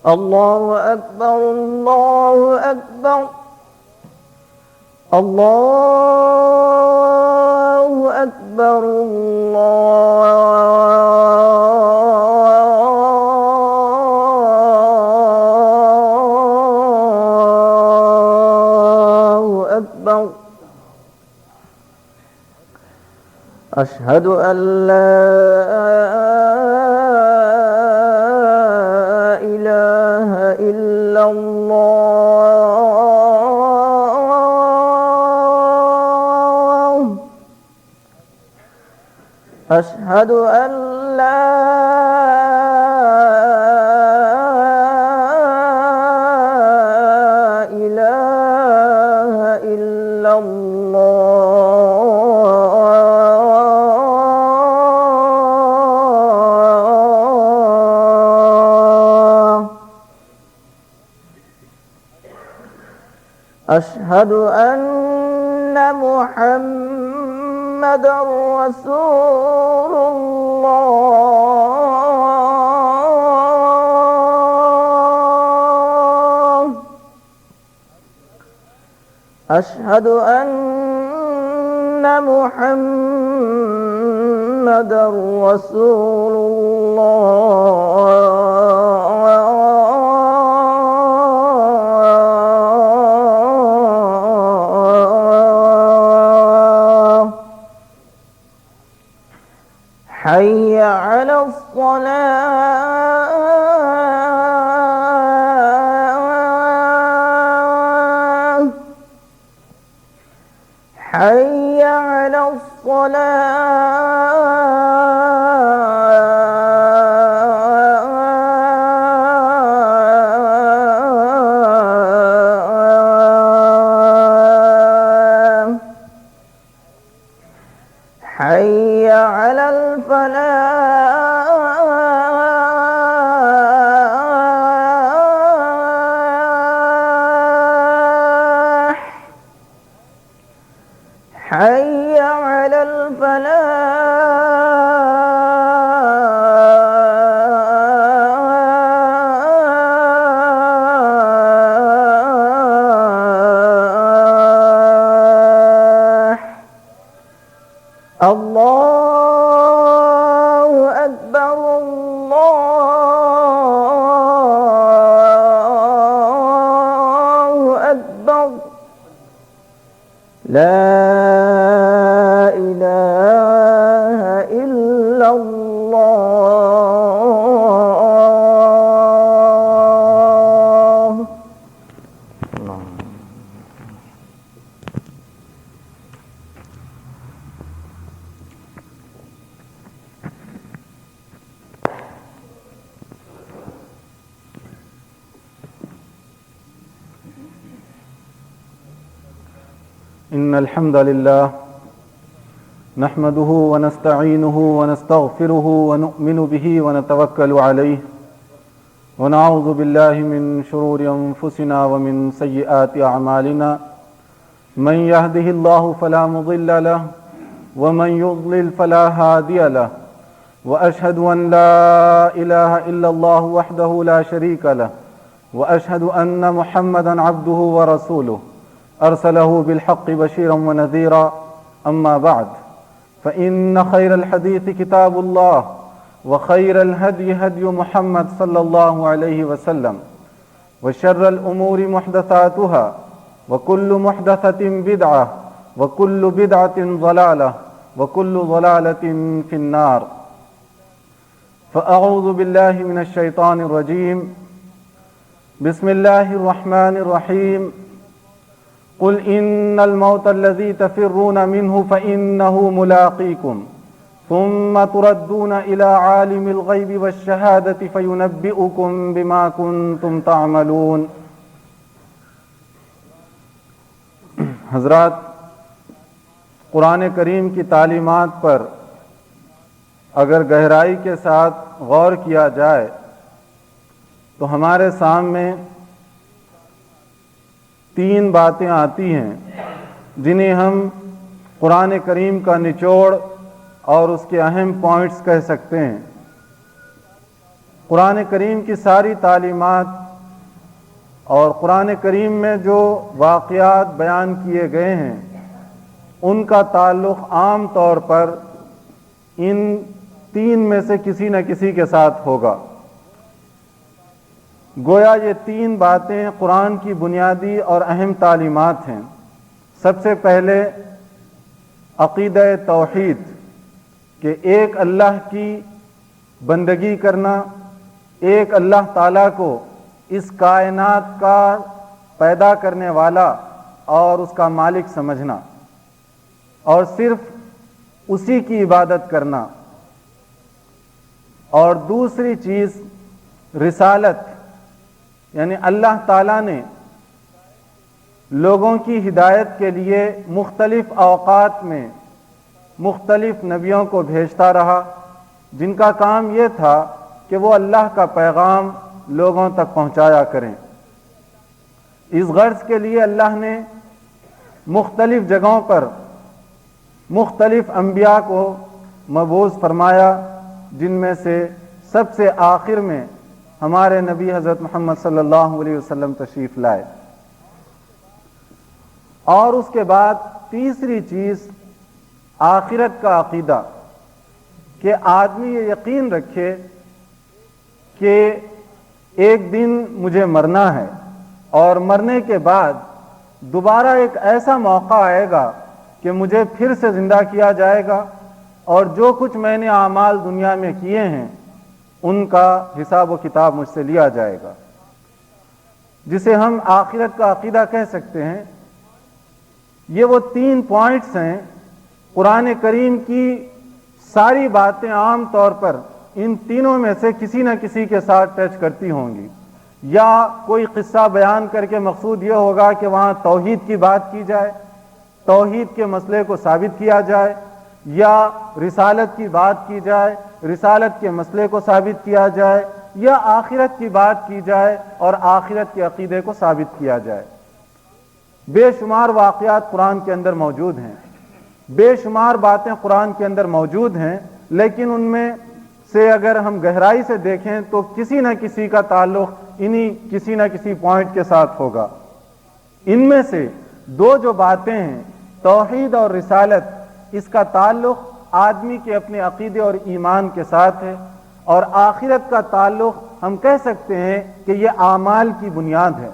الله أكبر الله أكبر الله أكبر الله أكبر أشهد أن لا إله إلا الله أشهد أن لا إله إلا الله أشهد أن محمدًا رسول الله أشهد أن محمدًا رسول الله حي على الصلاة حي على الصلاة حي على الفلاح حي على الفلاح الله أكبر الله أكبر لا إله إلا الله إن الحمد لله نحمده ونستعينه ونستغفره ونؤمن به ونتوكل عليه ونعوذ بالله من شرور أنفسنا ومن سيئات أعمالنا من يهده الله فلا مضل له ومن يضلل فلا هادي له وأشهد أن لا إله إلا الله وحده لا شريك له وأشهد أن محمدا عبده ورسوله أرسله بالحق بشيرا ونذيرا أما بعد فإن خير الحديث كتاب الله وخير الهدي هدي محمد صلى الله عليه وسلم وشر الأمور محدثاتها وكل محدثة بدعة وكل بدعة ضلالة وكل ضلالة في النار فأعوذ بالله من الشيطان الرجيم بسم الله الرحمن الرحيم قل إن الموت الذي تفرون منه فإنه ملاقيكم ثم تردون إلى عالم الغيب والشهادة فينبئكم بما كنتم تعملون. حضرات، قرآن کریم کی تعلیمات پر اگر گہرائی کے ساتھ غور کیا جائے تو ہمارے سامنے تین باتیں آتی ہیں جنہیں ہم قرآن کریم کا نچوڑ اور اس کے اہم پوائنٹس کہہ سکتے ہیں. قرآن کریم کی ساری تعلیمات اور قرآن کریم میں جو واقعات بیان کیے گئے ہیں ان کا تعلق عام طور پر ان تین میں سے کسی نہ کسی کے ساتھ ہوگا۔ گویا یہ تین باتیں قرآن کی بنیادی اور اہم تعلیمات ہیں۔ سب سے پہلے عقیدہ توحید، کہ ایک اللہ کی بندگی کرنا، ایک اللہ تعالیٰ کو اس کائنات کا پیدا کرنے والا اور اس کا مالک سمجھنا اور صرف اسی کی عبادت کرنا۔ اور دوسری چیز رسالت، یعنی اللہ تعالیٰ نے لوگوں کی ہدایت کے لیے مختلف اوقات میں مختلف نبیوں کو بھیجتا رہا، جن کا کام یہ تھا کہ وہ اللہ کا پیغام لوگوں تک پہنچایا کریں۔ اس غرض کے لیے اللہ نے مختلف جگہوں پر مختلف انبیاء کو مبعوث فرمایا، جن میں سے سب سے آخر میں ہمارے نبی حضرت محمد صلی اللہ علیہ وسلم تشریف لائے۔ اور اس کے بعد تیسری چیز آخرت کا عقیدہ، کہ آدمی یہ یقین رکھے کہ ایک دن مجھے مرنا ہے اور مرنے کے بعد دوبارہ ایک ایسا موقع آئے گا کہ مجھے پھر سے زندہ کیا جائے گا اور جو کچھ میں نے اعمال دنیا میں کیے ہیں ان کا حساب و کتاب مجھ سے لیا جائے گا، جسے ہم آخرت کا عقیدہ کہہ سکتے ہیں۔ یہ وہ تین پوائنٹس ہیں۔ قرآن کریم کی ساری باتیں عام طور پر ان تینوں میں سے کسی نہ کسی کے ساتھ ٹچ کرتی ہوں گی، یا کوئی قصہ بیان کر کے مقصود یہ ہوگا کہ وہاں توحید کی بات کی جائے، توحید کے مسئلے کو ثابت کیا جائے، یا رسالت کی بات کی جائے، رسالت کے مسئلے کو ثابت کیا جائے، یا آخرت کی بات کی جائے اور آخرت کے عقیدے کو ثابت کیا جائے۔ بے شمار واقعات قرآن کے اندر موجود ہیں، بے شمار باتیں قرآن کے اندر موجود ہیں، لیکن ان میں سے اگر ہم گہرائی سے دیکھیں تو کسی نہ کسی کا تعلق انہی کسی نہ کسی پوائنٹ کے ساتھ ہوگا۔ ان میں سے دو جو باتیں ہیں، توحید اور رسالت، اس کا تعلق آدمی کے اپنے عقیدے اور ایمان کے ساتھ ہے، اور آخرت کا تعلق ہم کہہ سکتے ہیں کہ یہ اعمال کی بنیاد ہے،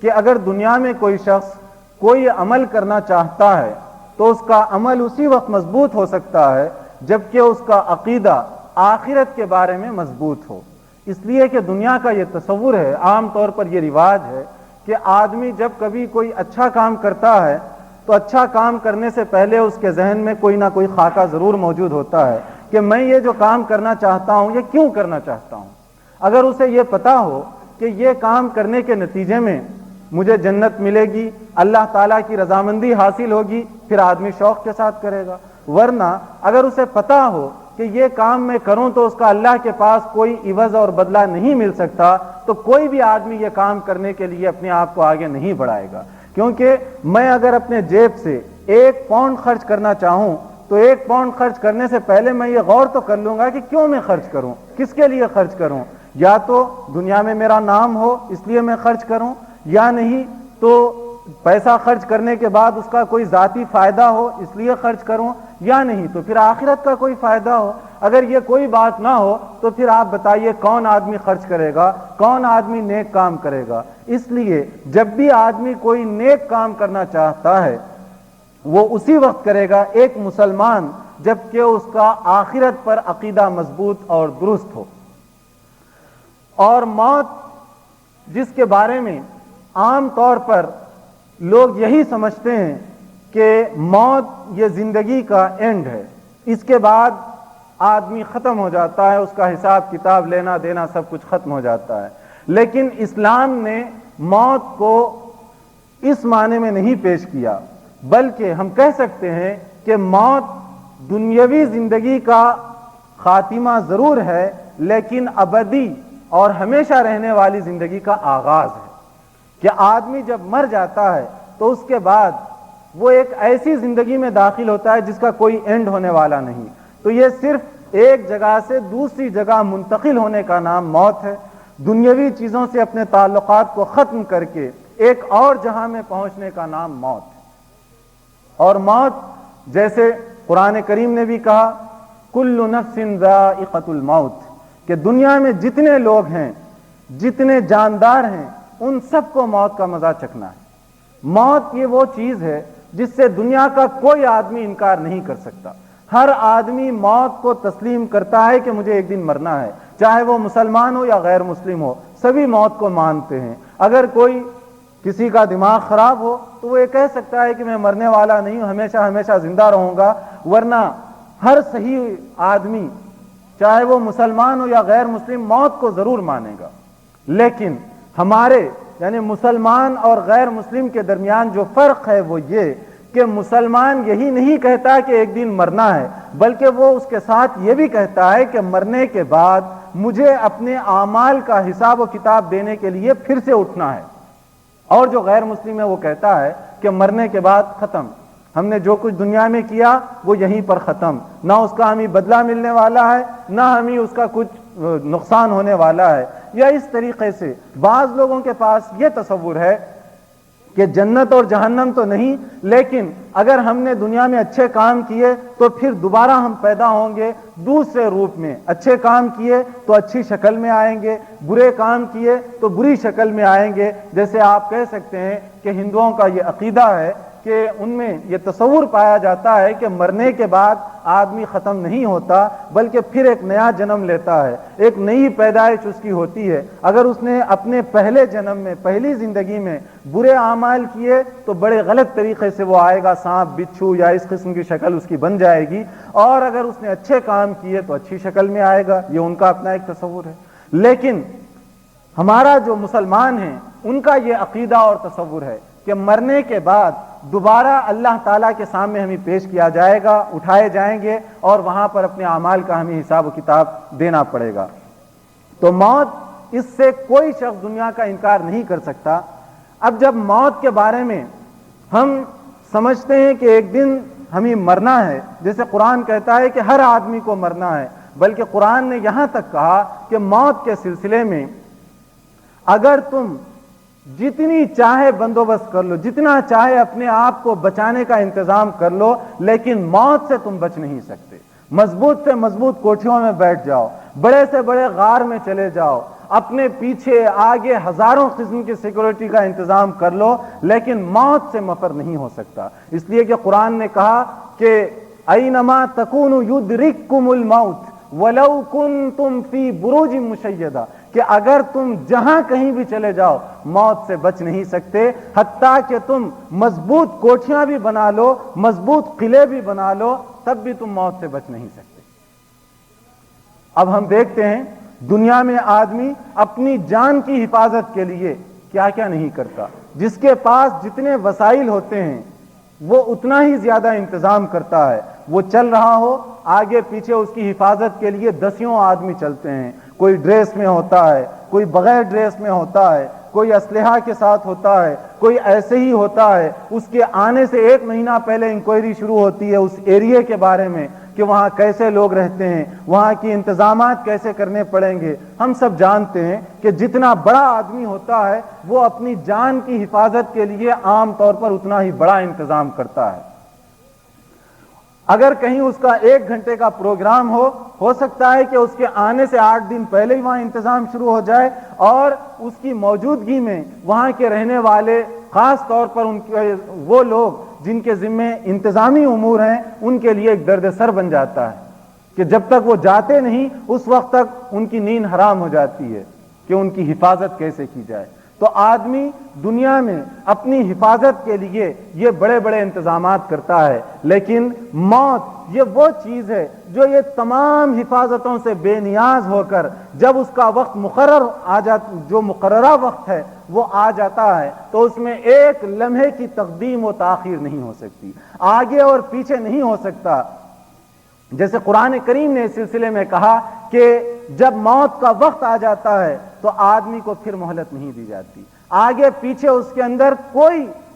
کہ اگر دنیا میں کوئی شخص کوئی عمل کرنا چاہتا ہے تو اس کا عمل اسی وقت مضبوط ہو سکتا ہے جبکہ اس کا عقیدہ آخرت کے بارے میں مضبوط ہو۔ اس لیے کہ دنیا کا یہ تصور ہے، عام طور پر یہ رواج ہے کہ آدمی جب کبھی کوئی اچھا کام کرتا ہے تو اچھا کام کرنے سے پہلے اس کے ذہن میں کوئی نہ کوئی خاکہ ضرور موجود ہوتا ہے کہ میں یہ جو کام کرنا چاہتا ہوں یہ کیوں کرنا چاہتا ہوں۔ اگر اسے یہ پتا ہو کہ یہ کام کرنے کے نتیجے میں مجھے جنت ملے گی، اللہ تعالیٰ کی رضامندی حاصل ہوگی، پھر آدمی شوق کے ساتھ کرے گا۔ ورنہ اگر اسے پتا ہو کہ یہ کام میں کروں تو اس کا اللہ کے پاس کوئی عوض اور بدلہ نہیں مل سکتا، تو کوئی بھی آدمی یہ کام کرنے کے لیے اپنے آپ کو آگے نہیں بڑھائے گا۔ کیونکہ میں اگر اپنے جیب سے 1 پاؤنڈ خرچ کرنا چاہوں تو 1 پاؤنڈ خرچ کرنے سے پہلے میں یہ غور تو کر لوں گا کہ کیوں میں خرچ کروں، کس کے لیے خرچ کروں۔ یا تو دنیا میں میرا نام ہو اس لیے میں خرچ کروں، یا نہیں تو پیسہ خرچ کرنے کے بعد اس کا کوئی ذاتی فائدہ ہو اس لیے خرچ کروں، یا نہیں تو پھر آخرت کا کوئی فائدہ ہو۔ اگر یہ کوئی بات نہ ہو تو پھر آپ بتائیے کون آدمی خرچ کرے گا، کون آدمی نیک کام کرے گا۔ اس لیے جب بھی آدمی کوئی نیک کام کرنا چاہتا ہے وہ اسی وقت کرے گا ایک مسلمان جبکہ اس کا آخرت پر عقیدہ مضبوط اور درست ہو۔ اور موت، جس کے بارے میں عام طور پر لوگ یہی سمجھتے ہیں کہ موت یہ زندگی کا اینڈ ہے، اس کے بعد آدمی ختم ہو جاتا ہے، اس کا حساب کتاب لینا دینا سب کچھ ختم ہو جاتا ہے۔ لیکن اسلام نے موت کو اس معنی میں نہیں پیش کیا، بلکہ ہم کہہ سکتے ہیں کہ موت دنیاوی زندگی کا خاتمہ ضرور ہے لیکن ابدی اور ہمیشہ رہنے والی زندگی کا آغاز ہے، کہ آدمی جب مر جاتا ہے تو اس کے بعد وہ ایک ایسی زندگی میں داخل ہوتا ہے جس کا کوئی اینڈ ہونے والا نہیں۔ تو یہ صرف ایک جگہ سے دوسری جگہ منتقل ہونے کا نام موت ہے، دنیاوی چیزوں سے اپنے تعلقات کو ختم کر کے ایک اور جہاں میں پہنچنے کا نام موت ہے۔ اور موت جیسے قرآن کریم نے بھی کہا کل نفس ذائقۃ الموت، کہ دنیا میں جتنے لوگ ہیں، جتنے جاندار ہیں، ان سب کو موت کا مزہ چکھنا ہے۔ موت یہ وہ چیز ہے جس سے دنیا کا کوئی آدمی انکار نہیں کر سکتا۔ ہر آدمی موت کو تسلیم کرتا ہے کہ مجھے ایک دن مرنا ہے، چاہے وہ مسلمان ہو یا غیر مسلم ہو، سبھی موت کو مانتے ہیں۔ اگر کوئی کسی کا دماغ خراب ہو تو وہ یہ کہہ سکتا ہے کہ میں مرنے والا نہیں ہوں، ہمیشہ ہمیشہ زندہ رہوں گا، ورنہ ہر صحیح آدمی چاہے وہ مسلمان ہو یا غیر مسلم موت کو ضرور مانے گا۔ لیکن ہمارے یعنی مسلمان اور غیر مسلم کے درمیان جو فرق ہے وہ یہ کہ مسلمان یہی نہیں کہتا کہ ایک دن مرنا ہے، بلکہ وہ اس کے ساتھ یہ بھی کہتا ہے کہ مرنے کے بعد مجھے اپنے اعمال کا حساب و کتاب دینے کے لیے پھر سے اٹھنا ہے۔ اور جو غیر مسلم ہے وہ کہتا ہے کہ مرنے کے بعد ختم، ہم نے جو کچھ دنیا میں کیا وہ یہیں پر ختم، نہ اس کا ہمیں بدلہ ملنے والا ہے، نہ ہمیں اس کا کچھ نقصان ہونے والا ہے۔ یا اس طریقے سے بعض لوگوں کے پاس یہ تصور ہے کہ جنت اور جہنم تو نہیں، لیکن اگر ہم نے دنیا میں اچھے کام کیے تو پھر دوبارہ ہم پیدا ہوں گے دوسرے روپ میں، اچھے کام کیے تو اچھی شکل میں آئیں گے، برے کام کیے تو بری شکل میں آئیں گے۔ جیسے آپ کہہ سکتے ہیں کہ ہندوؤں کا یہ عقیدہ ہے کہ ان میں یہ تصور پایا جاتا ہے کہ مرنے کے بعد آدمی ختم نہیں ہوتا بلکہ پھر ایک نیا جنم لیتا ہے، ایک نئی پیدائش اس کی ہوتی ہے۔ اگر اس نے اپنے پہلے جنم میں، پہلی زندگی میں برے اعمال کیے تو بڑے غلط طریقے سے وہ آئے گا، سانپ بچھو یا اس قسم کی شکل اس کی بن جائے گی، اور اگر اس نے اچھے کام کیے تو اچھی شکل میں آئے گا۔ یہ ان کا اپنا ایک تصور ہے۔ لیکن ہمارا جو مسلمان ہیں ان کا یہ عقیدہ اور تصور ہے کہ مرنے کے بعد دوبارہ اللہ تعالیٰ کے سامنے ہمیں پیش کیا جائے گا، اٹھائے جائیں گے، اور وہاں پر اپنے اعمال کا ہمیں حساب و کتاب دینا پڑے گا۔ تو موت، اس سے کوئی شخص دنیا کا انکار نہیں کر سکتا۔ اب جب موت کے بارے میں ہم سمجھتے ہیں کہ ایک دن ہمیں مرنا ہے، جیسے قرآن کہتا ہے کہ ہر آدمی کو مرنا ہے، بلکہ قرآن نے یہاں تک کہا کہ موت کے سلسلے میں اگر تم جتنی چاہے بندوبست کر لو، جتنا چاہے اپنے آپ کو بچانے کا انتظام کر لو، لیکن موت سے تم بچ نہیں سکتے۔ مضبوط سے مضبوط کوٹھیوں میں بیٹھ جاؤ، بڑے سے بڑے غار میں چلے جاؤ، اپنے پیچھے آگے ہزاروں قسم کی سیکورٹی کا انتظام کر لو، لیکن موت سے مفر نہیں ہو سکتا۔ اس لیے کہ قرآن نے کہا کہ اینما تکونوا یدرککم الموت ولو کنتم فی بروج مشیدہ، کہ اگر تم جہاں کہیں بھی چلے جاؤ موت سے بچ نہیں سکتے، حتیٰ کہ تم مضبوط کوٹھیاں بھی بنا لو، مضبوط قلعے بھی بنا لو، تب بھی تم موت سے بچ نہیں سکتے۔ اب ہم دیکھتے ہیں دنیا میں آدمی اپنی جان کی حفاظت کے لیے کیا کیا نہیں کرتا۔ جس کے پاس جتنے وسائل ہوتے ہیں وہ اتنا ہی زیادہ انتظام کرتا ہے۔ وہ چل رہا ہو، آگے پیچھے اس کی حفاظت کے لیے دسیوں آدمی چلتے ہیں، کوئی ڈریس میں ہوتا ہے، کوئی بغیر ڈریس میں ہوتا ہے، کوئی اسلحہ کے ساتھ ہوتا ہے، کوئی ایسے ہی ہوتا ہے۔ اس کے آنے سے 1 مہینہ پہلے انکوائری شروع ہوتی ہے اس ایریے کے بارے میں کہ وہاں کیسے لوگ رہتے ہیں، وہاں کی انتظامات کیسے کرنے پڑیں گے۔ ہم سب جانتے ہیں کہ جتنا بڑا آدمی ہوتا ہے وہ اپنی جان کی حفاظت کے لیے عام طور پر اتنا ہی بڑا انتظام کرتا ہے۔ اگر کہیں اس کا 1 گھنٹے کا پروگرام ہو سکتا ہے کہ اس کے آنے سے 8 دن پہلے ہی وہاں انتظام شروع ہو جائے، اور اس کی موجودگی میں وہاں کے رہنے والے، خاص طور پر ان کے وہ لوگ جن کے ذمے انتظامی امور ہیں، ان کے لیے ایک درد سر بن جاتا ہے کہ جب تک وہ جاتے نہیں اس وقت تک ان کی نیند حرام ہو جاتی ہے کہ ان کی حفاظت کیسے کی جائے۔ تو آدمی دنیا میں اپنی حفاظت کے لیے یہ بڑے بڑے انتظامات کرتا ہے، لیکن موت یہ وہ چیز ہے جو یہ تمام حفاظتوں سے بے نیاز ہو کر جب اس کا وقت مقرر آ جاتا، جو مقررہ وقت ہے وہ آ جاتا ہے، تو اس میں ایک لمحے کی تقدیم و تاخیر نہیں ہو سکتی، آگے اور پیچھے نہیں ہو سکتا۔ جیسے قرآن کریم نے اس سلسلے میں کہا کہ جب موت کا وقت آ جاتا ہے تو آدمی کو پھر مہلت نہیں دی جاتی، آگے پیچھے اس کے اندر کوئی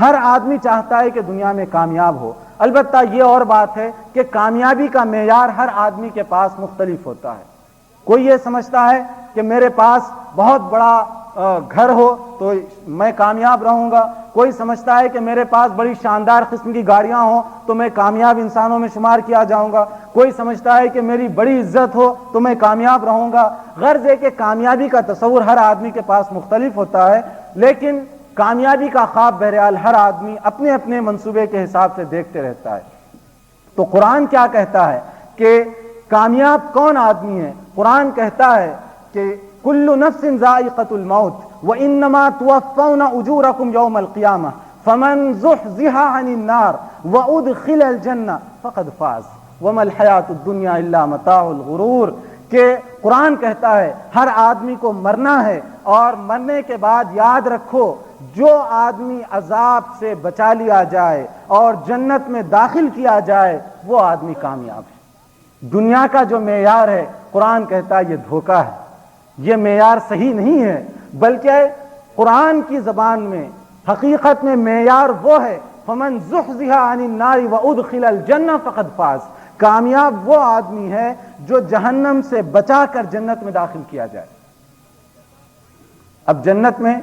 ہر آدمی چاہتا ہے کہ دنیا میں کامیاب ہو، البتہ یہ اور بات ہے کہ کامیابی کا معیار ہر آدمی کے پاس مختلف ہوتا ہے۔ کوئی یہ سمجھتا ہے کہ میرے پاس بہت بڑا گھر ہو تو میں کامیاب رہوں گا، کوئی سمجھتا ہے کہ میرے پاس بڑی شاندار قسم کی گاڑیاں ہوں تو میں کامیاب انسانوں میں شمار کیا جاؤں گا، کوئی سمجھتا ہے کہ میری بڑی عزت ہو تو میں کامیاب رہوں گا۔ غرض ہے کہ کامیابی کا تصور ہر آدمی کے پاس مختلف ہوتا ہے، لیکن کامیابی کا خواب بہرحال ہر آدمی اپنے اپنے منصوبے کے حساب سے دیکھتے رہتا ہے۔ تو قرآن کیا کہتا ہے کہ کامیاب کون آدمی ہے؟ قرآن کہتا ہے کہ کل نفس ذائقۃ الموت وانما توفون اجورکم یوم القیامہ فمن زحزح عن النار وادخل الجنہ فقد فاز وما الحیاۃ الدنیا الا متاع الغرور، کہ قرآن کہتا ہے ہر آدمی کو مرنا ہے، اور مرنے کے بعد یاد رکھو جو آدمی عذاب سے بچا لیا جائے اور جنت میں داخل کیا جائے وہ آدمی کامیاب ہے۔ دنیا کا جو معیار ہے قرآن کہتا ہے یہ دھوکہ ہے، یہ معیار صحیح نہیں ہے، بلکہ قرآن کی زبان میں حقیقت میں معیار وہ ہے فمن زحزح عن النار وادخل الجنہ فقد فاز، کامیاب وہ آدمی ہے جو جہنم سے بچا کر جنت میں داخل کیا جائے۔ اب جنت میں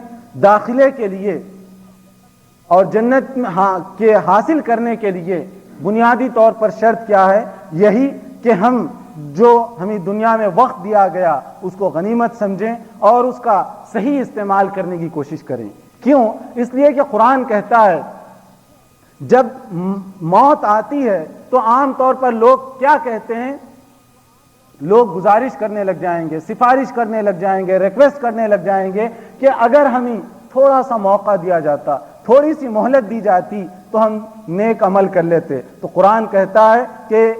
داخلے کے لیے اور جنت کے حاصل کرنے کے لیے بنیادی طور پر شرط کیا ہے؟ یہی کہ ہم جو ہمیں دنیا میں وقت دیا گیا اس کو غنیمت سمجھیں اور اس کا صحیح استعمال کرنے کی کوشش کریں۔ کیوں؟ اس لیے کہ قرآن کہتا ہے جب موت آتی ہے تو عام طور پر لوگ کیا کہتے ہیں؟ لوگ گزارش کرنے لگ جائیں گے، سفارش کرنے لگ جائیں گے، ریکویسٹ کرنے لگ جائیں گے کہ اگر ہمیں تھوڑا سا موقع دیا جاتا، تھوڑی سی مہلت دی جاتی تو ہم نیک عمل کر لیتے۔ تو قرآن کہتا ہے کہ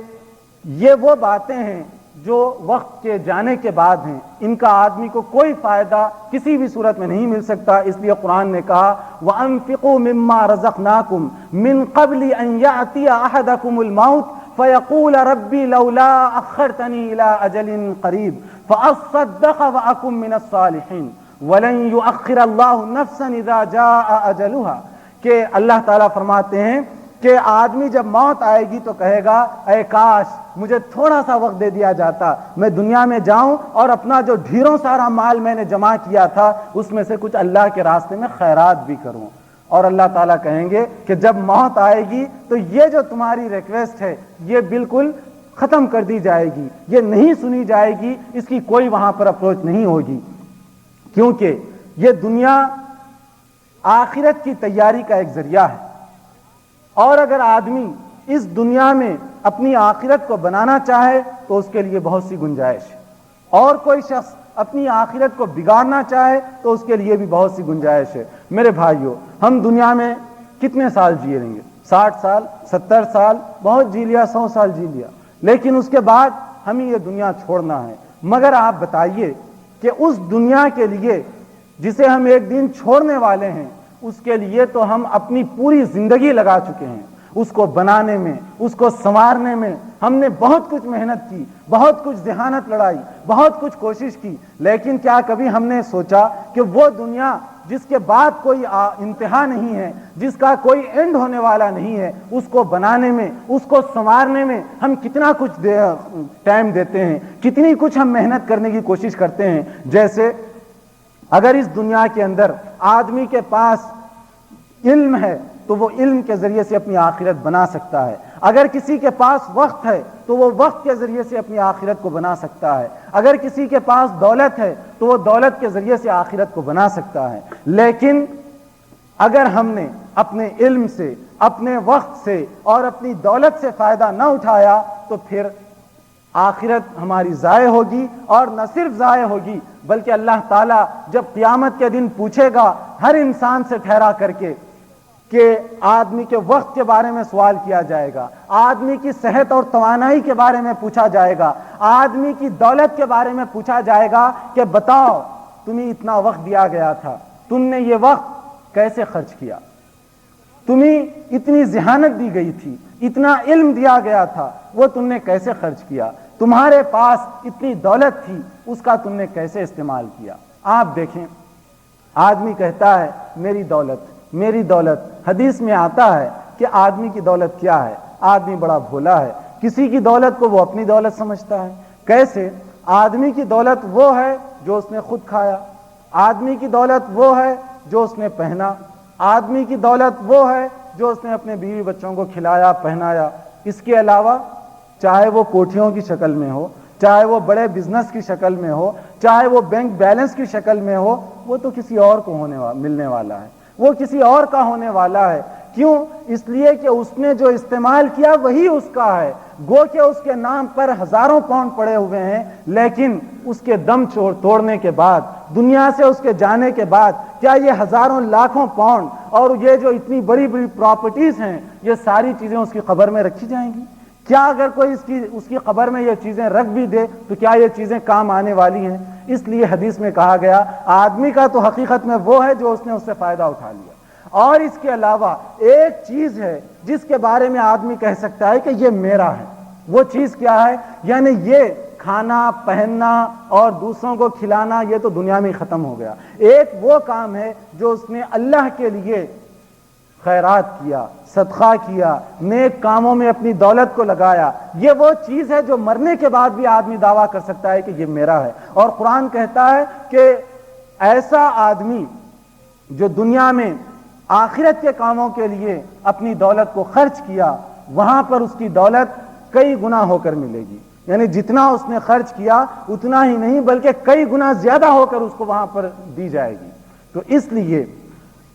یہ وہ باتیں ہیں جو وقت کے جانے کے بعد ہیں، ان کا آدمی کو کوئی فائدہ کسی بھی صورت میں نہیں مل سکتا، اس لیے قرآن نے کہا وَأَنفِقُوا مِمَّا رَزَقْنَاكُمْ مِن قَبْلِ أَن يَأْتِيَ أَحَدَكُمُ الْمَوْتُ فَيَقُولَ رَبِّي لَوْلَا أَخَّرْتَنِي إِلَىٰ أَجَلٍ قَرِيبٍ فَأَصَّدَّقَ وَأَكُن مِّنَ الصَّالِحِينَ وَلَن يُؤَخِّرَ اللَّهُ نَفْسًا إِذَا جَاءَ أَجَلُهَا، کہ اللہ تعالیٰ فرماتے ہیں کہ آدمی جب موت آئے گی تو کہے گا اے کاش مجھے تھوڑا سا وقت دے دیا جاتا، میں دنیا میں جاؤں اور اپنا جو ڈھیروں سارا مال میں نے جمع کیا تھا اس میں سے کچھ اللہ کے راستے میں خیرات بھی کروں۔ اور اللہ تعالیٰ کہیں گے کہ جب موت آئے گی تو یہ جو تمہاری ریکویسٹ ہے یہ بالکل ختم کر دی جائے گی، یہ نہیں سنی جائے گی، اس کی کوئی وہاں پر اپروچ نہیں ہوگی، کیونکہ یہ دنیا آخرت کی تیاری کا ایک ذریعہ ہے، اور اگر آدمی اس دنیا میں اپنی آخرت کو بنانا چاہے تو اس کے لیے بہت سی گنجائش ہے، اور کوئی شخص اپنی آخرت کو بگاڑنا چاہے تو اس کے لیے بھی بہت سی گنجائش ہے۔ میرے بھائیوں، ہم دنیا میں کتنے سال جی لیں گے؟ 60 سال، 70 سال، بہت جی لیا، 100 سال جی لیا، لیکن اس کے بعد ہمیں یہ دنیا چھوڑنا ہے۔ مگر آپ بتائیے کہ اس دنیا کے لیے جسے ہم ایک دن چھوڑنے والے ہیں اس کے لیے تو ہم اپنی پوری زندگی لگا چکے ہیں، اس کو بنانے میں، اس کو سنوارنے میں ہم نے بہت کچھ محنت کی، بہت کچھ ذہانت لڑائی، بہت کچھ کوشش کی، لیکن کیا کبھی ہم نے سوچا کہ وہ دنیا جس کے بعد کوئی انتہا نہیں ہے، جس کا کوئی اینڈ ہونے والا نہیں ہے، اس کو بنانے میں، اس کو سنوارنے میں ہم کتنا کچھ ٹائم دیتے ہیں، کتنی کچھ ہم محنت کرنے کی کوشش کرتے ہیں؟ جیسے اگر اس دنیا کے اندر آدمی کے پاس علم ہے تو وہ علم کے ذریعے سے اپنی آخرت بنا سکتا ہے، اگر کسی کے پاس وقت ہے تو وہ وقت کے ذریعے سے اپنی آخرت کو بنا سکتا ہے، اگر کسی کے پاس دولت ہے تو وہ دولت کے ذریعے سے آخرت کو بنا سکتا ہے۔ لیکن اگر ہم نے اپنے علم سے، اپنے وقت سے اور اپنی دولت سے فائدہ نہ اٹھایا تو پھر آخرت ہماری ضائع ہوگی، اور نہ صرف ضائع ہوگی بلکہ اللہ تعالیٰ جب قیامت کے دن پوچھے گا ہر انسان سے ٹھہرا کر کے کہ آدمی کے وقت کے بارے میں سوال کیا جائے گا، آدمی کی صحت اور توانائی کے بارے میں پوچھا جائے گا، آدمی کی دولت کے بارے میں پوچھا جائے گا کہ بتاؤ تمہیں اتنا وقت دیا گیا تھا، تم نے یہ وقت کیسے خرچ کیا؟ تمہیں اتنی ذہانت دی گئی تھی، اتنا علم دیا گیا تھا، وہ تم نے کیسے خرچ کیا؟ تمہارے پاس اتنی دولت تھی، اس کا تم نے کیسے استعمال کیا؟ آپ دیکھیں، آدمی کہتا ہے میری دولت، میری دولت. حدیث میں آتا ہے کہ آدمی کی دولت کیا ہے. آدمی بڑا بھولا ہے, کسی کی دولت کو وہ اپنی دولت سمجھتا ہے. کیسے؟ آدمی کی دولت وہ ہے جو اس نے خود کھایا, آدمی کی دولت وہ ہے جو اس نے پہنا, آدمی کی دولت وہ ہے جو اس نے اپنے بیوی بچوں کو کھلایا پہنایا. اس کے علاوہ چاہے وہ کوٹھیوں کی شکل میں ہو, چاہے وہ بڑے بزنس کی شکل میں ہو, چاہے وہ بینک بیلنس کی شکل میں ہو, وہ تو کسی اور کو ملنے والا ہے, وہ کسی اور کا ہونے والا ہے. کیوں؟ اس لیے کہ اس نے جو استعمال کیا وہی اس کا ہے. گو کہ اس کے نام پر ہزاروں پاؤنڈ پڑے ہوئے ہیں, لیکن اس کے دم توڑنے کے بعد, دنیا سے اس کے جانے کے بعد, کیا یہ ہزاروں لاکھوں پاؤنڈ اور یہ جو اتنی بڑی بڑی پراپرٹیز ہیں, یہ ساری چیزیں اس کی قبر میں رکھی جائیں گی؟ کیا اگر کوئی اس کی قبر میں یہ چیزیں رکھ بھی دے تو کیا یہ چیزیں کام آنے والی ہیں؟ اس لیے حدیث میں کہا گیا آدمی کا تو حقیقت میں وہ ہے جو اس نے اس سے فائدہ اٹھا لیا. اور اس کے علاوہ ایک چیز ہے جس کے بارے میں آدمی کہہ سکتا ہے کہ یہ میرا ہے. وہ چیز کیا ہے؟ یعنی یہ کھانا پہننا اور دوسروں کو کھلانا, یہ تو دنیا میں ختم ہو گیا. ایک وہ کام ہے جو اس نے اللہ کے لیے خیرات کیا, صدقہ کیا, نیک کاموں میں اپنی دولت کو لگایا. یہ وہ چیز ہے جو مرنے کے بعد بھی آدمی دعویٰ کر سکتا ہے کہ یہ میرا ہے. اور قرآن کہتا ہے کہ ایسا آدمی جو دنیا میں آخرت کے کاموں کے لیے اپنی دولت کو خرچ کیا, وہاں پر اس کی دولت کئی گنا ہو کر ملے گی. یعنی جتنا اس نے خرچ کیا اتنا ہی نہیں بلکہ کئی گنا زیادہ ہو کر اس کو وہاں پر دی جائے گی. تو اس لیے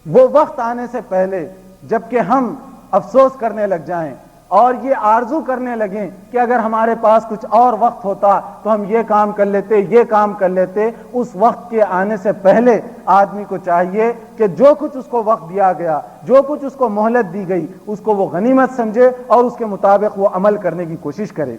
وہ وقت آنے سے پہلے جبکہ ہم افسوس کرنے لگ جائیں اور یہ آرزو کرنے لگیں کہ اگر ہمارے پاس کچھ اور وقت ہوتا تو ہم یہ کام کر لیتے, یہ کام کر لیتے, اس وقت کے آنے سے پہلے آدمی کو چاہیے کہ جو کچھ اس کو وقت دیا گیا, جو کچھ اس کو مہلت دی گئی, اس کو وہ غنیمت سمجھے اور اس کے مطابق وہ عمل کرنے کی کوشش کرے.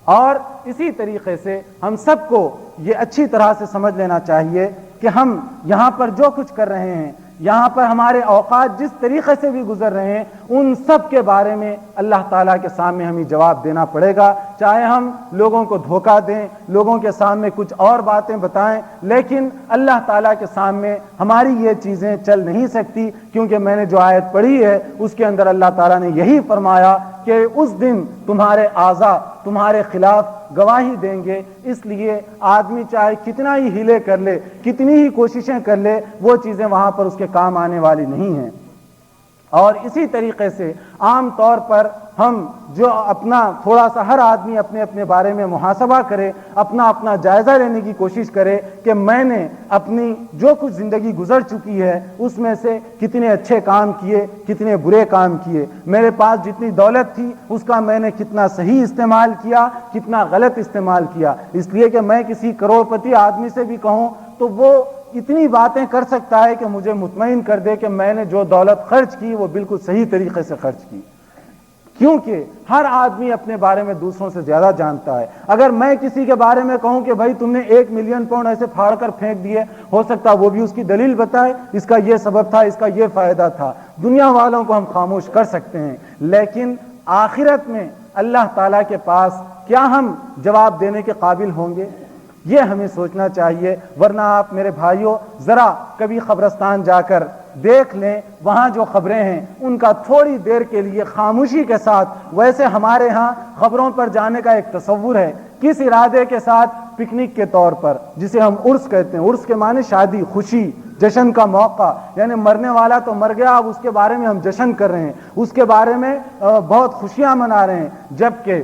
اور اسی طریقے سے ہم سب کو یہ اچھی طرح سے سمجھ لینا چاہیے کہ ہم یہاں پر جو کچھ کر رہے ہیں, یہاں پر ہمارے اوقات جس طریقے سے بھی گزر رہے ہیں, ان سب کے بارے میں اللہ تعالیٰ کے سامنے ہمیں جواب دینا پڑے گا. چاہے ہم لوگوں کو دھوکہ دیں, لوگوں کے سامنے کچھ اور باتیں بتائیں, لیکن اللہ تعالیٰ کے سامنے ہماری یہ چیزیں چل نہیں سکتی, کیونکہ میں نے جو آیت پڑھی ہے اس کے اندر اللہ تعالیٰ نے یہی فرمایا کہ اس دن تمہارے اعضاء تمہارے خلاف گواہی دیں گے. اس لیے آدمی چاہے کتنا ہی ہیلے کر لے, کتنی ہی کوششیں کر لے, وہ چیزیں وہاں پر اس کے کام آنے والی نہیں ہیں. اور اسی طریقے سے عام طور پر ہم جو اپنا تھوڑا سا ہر آدمی اپنے اپنے بارے میں محاسبہ کرے, اپنا جائزہ لینے کی کوشش کرے کہ میں نے اپنی جو کچھ زندگی گزر چکی ہے اس میں سے کتنے اچھے کام کیے, کتنے برے کام کیے, میرے پاس جتنی دولت تھی اس کا میں نے کتنا صحیح استعمال کیا, کتنا غلط استعمال کیا. اس لیے کہ میں کسی کروڑپتی آدمی سے بھی کہوں تو وہ اتنی باتیں کر سکتا ہے کہ مجھے مطمئن کر دے کہ میں نے جو دولت خرچ کی وہ بالکل صحیح طریقے سے خرچ کی, کیونکہ ہر آدمی اپنے بارے میں دوسروں سے زیادہ جانتا ہے. اگر میں کسی کے بارے میں کہوں کہ بھائی تم نے 1 ملین پاؤنڈ ایسے پھاڑ کر پھینک دیے, ہو سکتا وہ بھی اس کی دلیل بتائے, اس کا یہ سبب تھا, اس کا یہ فائدہ تھا. دنیا والوں کو ہم خاموش کر سکتے ہیں, لیکن آخرت میں اللہ تعالیٰ کے پاس کیا ہم جواب دینے کے قابل ہوں گے؟ یہ ہمیں سوچنا چاہیے. ورنہ آپ میرے بھائیوں ذرا کبھی قبرستان جا کر دیکھ لیں, وہاں جو خبریں ہیں ان کا تھوڑی دیر کے لیے خاموشی کے ساتھ, ویسے ہمارے ہاں خبروں پر جانے کا ایک تصور ہے, کس ارادے کے ساتھ؟ پکنک کے طور پر, جسے ہم عرس کہتے ہیں. عرس کے معنی شادی, خوشی, جشن کا موقع. یعنی مرنے والا تو مر گیا, اب اس کے بارے میں ہم جشن کر رہے ہیں, اس کے بارے میں بہت خوشیاں منا رہے ہیں. جبکہ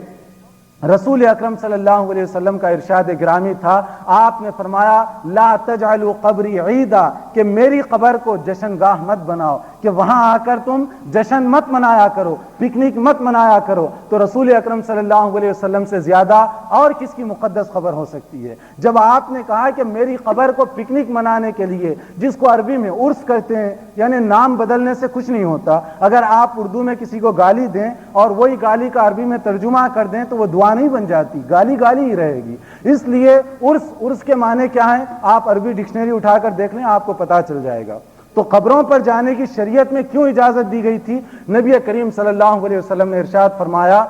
رسول اکرم صلی اللہ علیہ وسلم کا ارشاد گرامی تھا, آپ نے فرمایا لا تجعلوا قبری عیدا, کہ میری قبر کو جشن گاہ مت بناؤ, کہ وہاں آ کر تم جشن مت منایا کرو, پکنک مت منایا کرو. تو رسول اکرم صلی اللہ علیہ وسلم سے زیادہ اور کس کی مقدس خبر ہو سکتی ہے؟ جب آپ نے کہا کہ میری قبر کو پکنک منانے کے لیے, جس کو عربی میں عرس کہتے ہیں, یعنی نام بدلنے سے کچھ نہیں ہوتا. اگر آپ اردو میں کسی کو گالی دیں اور وہی گالی کا عربی میں ترجمہ کر دیں تو وہ دعا نہیں بن جاتی, گالی گالی ہی رہے گی. اس لیے عرس کے معنی کیا ہیں آپ عربی ڈکشنری اٹھا کر دیکھ لیں, آپ کو پتا چل جائے گا. تو قبروں پر جانے کی شریعت میں کیوں اجازت دی گئی تھی؟ نبی کریم صلی اللہ علیہ وسلم نے ارشاد فرمایا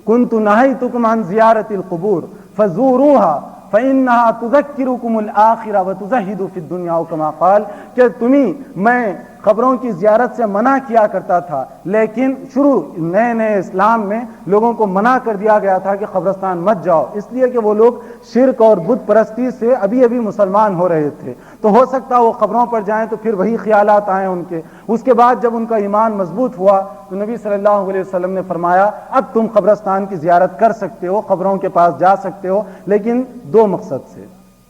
کنت نہیتکم عن زیارت القبور فزوروها فإنها تذکرکم الآخرہ وتزہد فی الدنیا کما قال، کہ تمہیں میں قبروں کی زیارت سے منع کیا کرتا تھا، لیکن شروع نئے نئے اسلام میں لوگوں کو منع کر دیا گیا تھا کہ قبرستان مت جاؤ، اس لیے کہ وہ لوگ شرک اور بت پرستی سے ابھی ابھی مسلمان ہو رہے تھے، تو ہو سکتا وہ قبروں پر جائیں تو پھر وہی خیالات آئیں ان کے۔ اس کے بعد جب ان کا ایمان مضبوط ہوا تو نبی صلی اللہ علیہ وسلم نے فرمایا اب تم قبرستان کی زیارت کر سکتے ہو، قبروں کے پاس جا سکتے ہو، لیکن دو مقصد سے،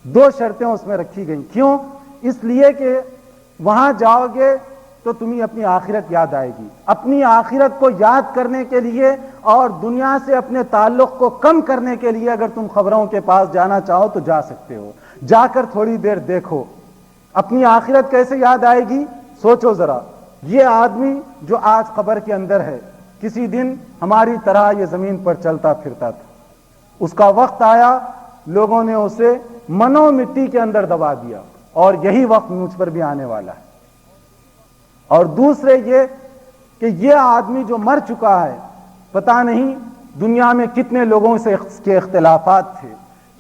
دو شرطیں اس میں رکھی گئیں۔ کیوں؟ اس لیے کہ وہاں جاؤ گے تو تمہیں اپنی آخرت یاد آئے گی، اپنی آخرت کو یاد کرنے کے لیے اور دنیا سے اپنے تعلق کو کم کرنے کے لیے اگر تم قبروں کے پاس جانا چاہو تو جا سکتے ہو، جا کر تھوڑی دیر دیکھو اپنی آخرت کیسے یاد آئے گی۔ سوچو ذرا، یہ آدمی جو آج قبر کے اندر ہے کسی دن ہماری طرح یہ زمین پر چلتا پھرتا تھا، اس کا وقت آیا لوگوں نے اسے منو مٹی کے اندر دبا دیا، اور یہی وقت مجھ پر بھی آنے والا ہے۔ اور دوسرے یہ کہ یہ آدمی جو مر چکا ہے، پتہ نہیں دنیا میں کتنے لوگوں سے اس کے اختلافات تھے،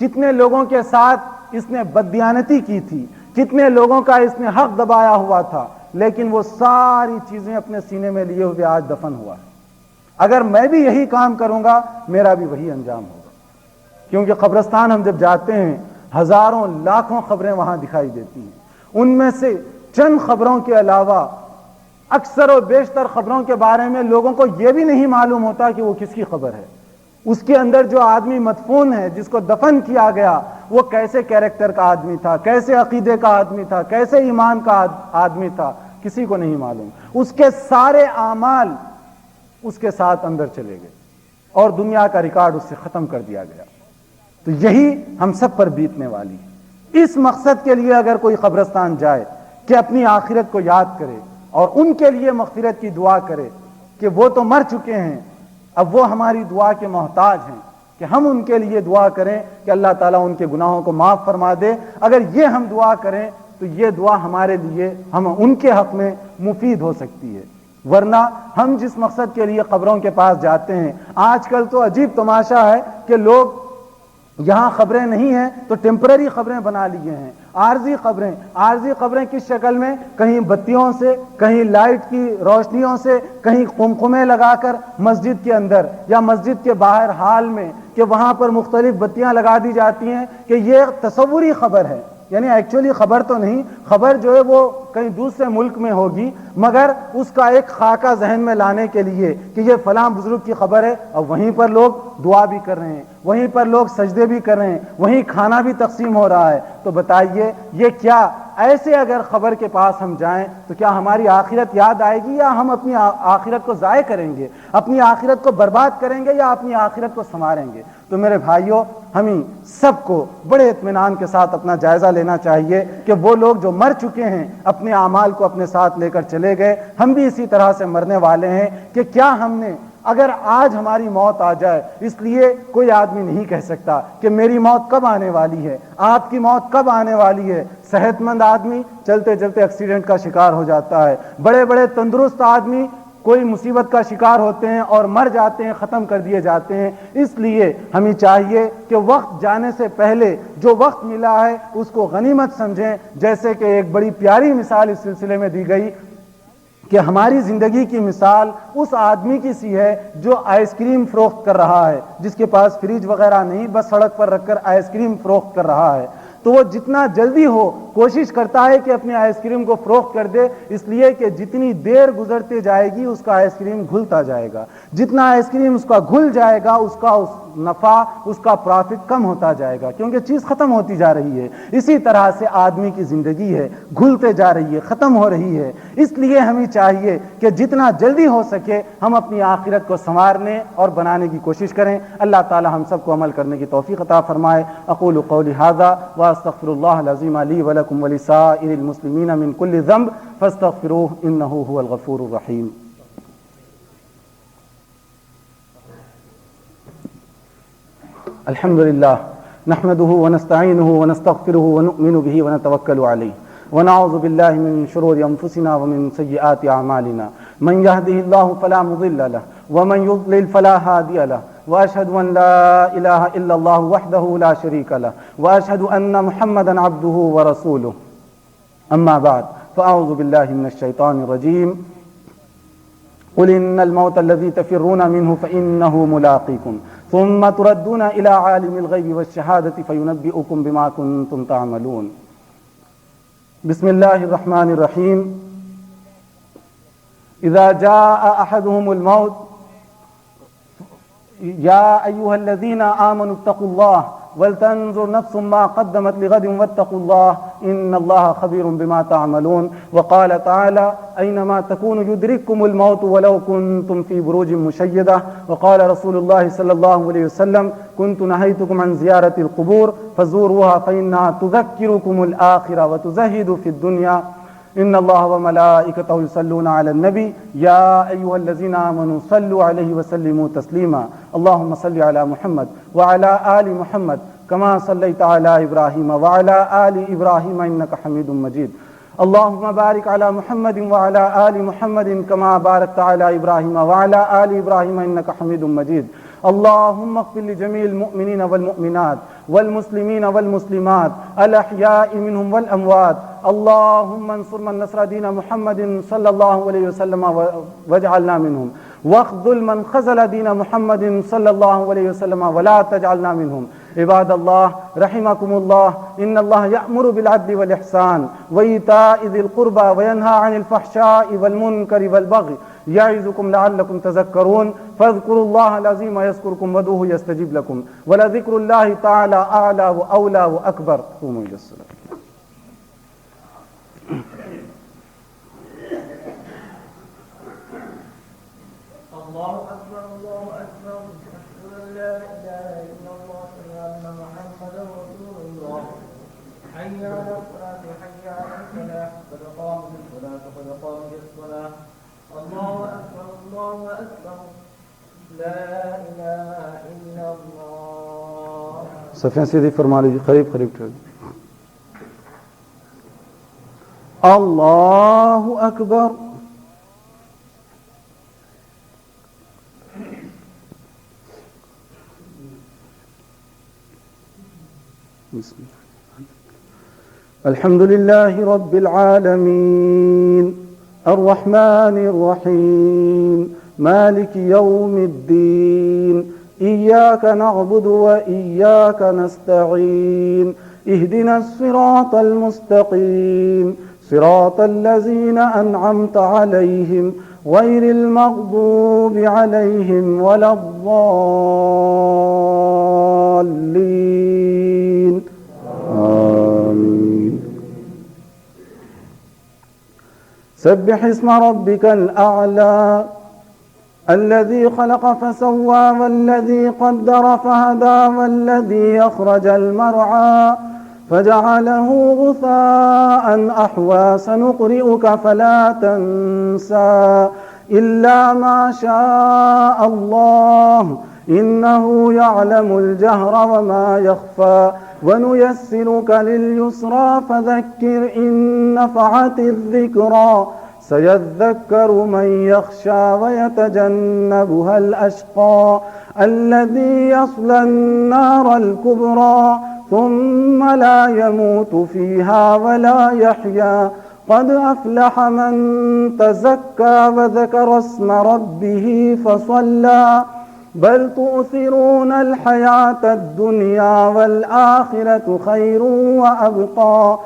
کتنے لوگوں کے ساتھ اس نے بددیانتی کی تھی، کتنے لوگوں کا اس نے حق دبایا ہوا تھا، لیکن وہ ساری چیزیں اپنے سینے میں لیے ہوئے آج دفن ہوا ہے۔ اگر میں بھی یہی کام کروں گا میرا بھی وہی انجام ہوگا، کیونکہ قبرستان ہم جب جاتے ہیں ہزاروں لاکھوں خبریں وہاں دکھائی دیتی ہیں، ان میں سے چند خبروں کے علاوہ اکثر و بیشتر خبروں کے بارے میں لوگوں کو یہ بھی نہیں معلوم ہوتا کہ وہ کس کی خبر ہے، اس کے اندر جو آدمی مدفون ہے، جس کو دفن کیا گیا، وہ کیسے کیریکٹر کا آدمی تھا، کیسے عقیدے کا آدمی تھا، کیسے ایمان کا آدمی تھا، کسی کو نہیں معلوم۔ اس کے سارے اعمال اس کے ساتھ اندر چلے گئے اور دنیا کا ریکارڈ اس سے ختم کر دیا گیا۔ تو یہی ہم سب پر بیتنے والی ہے۔ اس مقصد کے لیے اگر کوئی قبرستان جائے کہ اپنی آخرت کو یاد کرے اور ان کے لیے مغفرت کی دعا کرے کہ وہ تو مر چکے ہیں، اب وہ ہماری دعا کے محتاج ہیں کہ ہم ان کے لیے دعا کریں کہ اللہ تعالیٰ ان کے گناہوں کو معاف فرما دے، اگر یہ ہم دعا کریں تو یہ دعا ہمارے لیے، ہم ان کے حق میں مفید ہو سکتی ہے۔ ورنہ ہم جس مقصد کے لیے قبروں کے پاس جاتے ہیں، آج کل تو عجیب تماشا ہے کہ لوگ یہاں خبریں نہیں ہیں تو ٹیمپرری خبریں بنا لیے ہیں، عارضی خبریں کس شکل میں؟ کہیں بتیوں سے، کہیں لائٹ کی روشنیوں سے، کہیں قمقمے لگا کر مسجد کے اندر یا مسجد کے باہر حال میں کہ وہاں پر مختلف بتیاں لگا دی جاتی ہیں کہ یہ تصوری خبر ہے، یعنی ایکچولی خبر تو نہیں، خبر جو ہے وہ کہیں دوسرے ملک میں ہوگی، مگر اس کا ایک خاکہ ذہن میں لانے کے لیے کہ یہ فلاں بزرگ کی خبر ہے، اور وہیں پر لوگ دعا بھی کر رہے ہیں، وہیں پر لوگ سجدے بھی کر رہے ہیں، وہیں کھانا بھی تقسیم ہو رہا ہے۔ تو بتائیے یہ کیا ایسے اگر خبر کے پاس ہم جائیں تو کیا ہماری آخرت یاد آئے گی، یا ہم اپنی آخرت کو ضائع کریں گے، اپنی آخرت کو برباد کریں گے، یا اپنی آخرت کو سنواریں گے؟ تو میرے بھائیوں، ہمیں سب کو بڑے اطمینان کے ساتھ اپنا جائزہ لینا چاہیے کہ وہ لوگ جو مر چکے ہیں اپنے اعمال کو اپنے ساتھ لے کر چلے گئے، ہم بھی اسی طرح سے مرنے والے ہیں کہ کیا ہم نے، اگر آج ہماری موت آ جائے، اس لیے کوئی آدمی نہیں کہہ سکتا کہ میری موت کب آنے والی ہے، آپ کی موت کب آنے والی ہے۔ صحت مند آدمی چلتے چلتے ایکسیڈنٹ کا شکار ہو جاتا ہے، بڑے بڑے تندرست آدمی کوئی مصیبت کا شکار ہوتے ہیں اور مر جاتے ہیں، ختم کر دیے جاتے ہیں۔ اس لیے ہمیں چاہیے کہ وقت جانے سے پہلے جو وقت ملا ہے اس کو غنیمت سمجھیں، جیسے کہ ایک بڑی پیاری مثال اس سلسلے میں دی گئی کہ ہماری زندگی کی مثال اس آدمی کی سی ہے جو آئس کریم فروخت کر رہا ہے، جس کے پاس فریج وغیرہ نہیں، بس سڑک پر رکھ کر آئس کریم فروخت کر رہا ہے۔ تو وہ جتنا جلدی ہو کوشش کرتا ہے کہ اپنے آئس کریم کو فروخت کر دے، اس لیے کہ جتنی دیر گزرتے جائے گی اس کا آئس کریم گھلتا جائے گا، جتنا آئس کریم اس کا گھل جائے گا اس کا نفع، اس کا پرافٹ کم ہوتا جائے گا، کیونکہ چیز ختم ہوتی جا رہی ہے۔ اسی طرح سے آدمی کی زندگی ہے، گھلتے جا رہی ہے، ختم ہو رہی ہے۔ اس لیے ہمیں چاہیے کہ جتنا جلدی ہو سکے ہم اپنی آخرت کو سنوارنے اور بنانے کی کوشش کریں۔ اللہ تعالی ہم سب کو عمل کرنے کی توفیق عطا فرمائے۔ اقول قولی ھذا واستغفر اللہ العظیم لی ولکم ولسائر المسلمین من کل ذنب فاستغفروہ انہ ھو الغفور الرحیم۔ الحمد للہ نحمده ونستعینه ونستغفره ونؤمن به ونتوکل علیہ ونعوذ باللہ من شرور انفسنا ومن سیئات اعمالنا من يهده الله فلا مضل له ومن يضلل فلا هادي له وأشهد أن لا إله إلا الله وحده لا شريك له وأشهد أن محمدا عبده ورسوله. أما بعد، فأعوذ بالله من الشيطان الرجيم. قل إن الموت الذي تفرون منه فإنه ملاقيكم ثم تردون إلى عالم الغيب والشهادة فينبئكم بما كنتم تعملون. بسم الله الرحمن الرحيم. إذا جاء أحدهم الموت يا أيها الذين آمنوا اتقوا الله ولتنظر نفس ما قدمت لغد واتقوا الله إن الله خبير بما تعملون. وقال تعالى: أينما تكونوا يدرككم الموت ولو كنتم في بروج مشيدة. وقال رسول الله صلى الله عليه وسلم: كنت نهيتكم عن زيارة القبور فزوروها فإنها تذكركم الآخرة وتزهد في الدنيا. إن الله وملائكته يصلون على النبي يا أيها الذين آمنوا صلوا عليه وسلموا تسليما. اللهم صل على محمد وعلى آل محمد كما صليت على إبراهيم وعلى آل إبراهيم إنك حميد مجيد. اللهم بارك على محمد وعلى آل محمد كما باركت على إبراهيم وعلى آل إبراهيم إنك حميد مجيد. اللهم اغفر لجميع المؤمنين والمؤمنات والمسلمين والمسلمات الأحياء منهم والأموات. اللهم انصر من نصر دين محمد صلى الله عليه وسلم واجعلنا منهم، واخذل من خذل دين محمد صلى الله عليه وسلم ولا تجعلنا منهم. عباد الله رحمكم الله، إن الله يأمر بالعدل والإحسان وإيتاء ذي القربى وينهى عن الفحشاء والمنكر والبغي يعظكم لعلكم تذكرون. فاذكروا الله العظيم يذكركم وادعوه يستجب لكم، ولذكر الله تعالى أعلى وأولى وأكبر. قوموا إلى الصلاة. الله أكبر الله أكبر. أشهد أن لا إله إلا الله وأن محمدا رسول الله. حي على الصلاة حي على الفلاح قد قامت الصلاة قد قامت الصلاة. الله أكبر الله أكبر. لا إله إلا الله. صفحہ سیدھی فرما لیجیے، قریب قریب ٹھہر. اللہ اکبر. الحمد لله رب العالمين الرحمن الرحيم مالك يوم الدين إياك نعبد وإياك نستعين اهدنا الصراط المستقيم صراط الذين أنعمت عليهم غير المغضوب عليهم ولا الضالين. آمين. سبح اسم ربك الأعلى الذي خلق فسوى والذي قدر فهدى والذي أخرج المرعى فجعله غثاء أحوى سنقرئك فلا تنسى إلا ما شاء الله إنه يعلم الجهر وما يخفى ونيسرك لليسرى فذكر إن نفعت الذكرى سيذكر من يخشى ويتجنبها الأشقى الذي يصلى النار الكبرى ثم لا يموت فيها ولا يحيا قد أفلح من تزكى وذكر اسم ربه فصلى بل تؤثرون الحياة الدنيا والآخرة خير وأبقى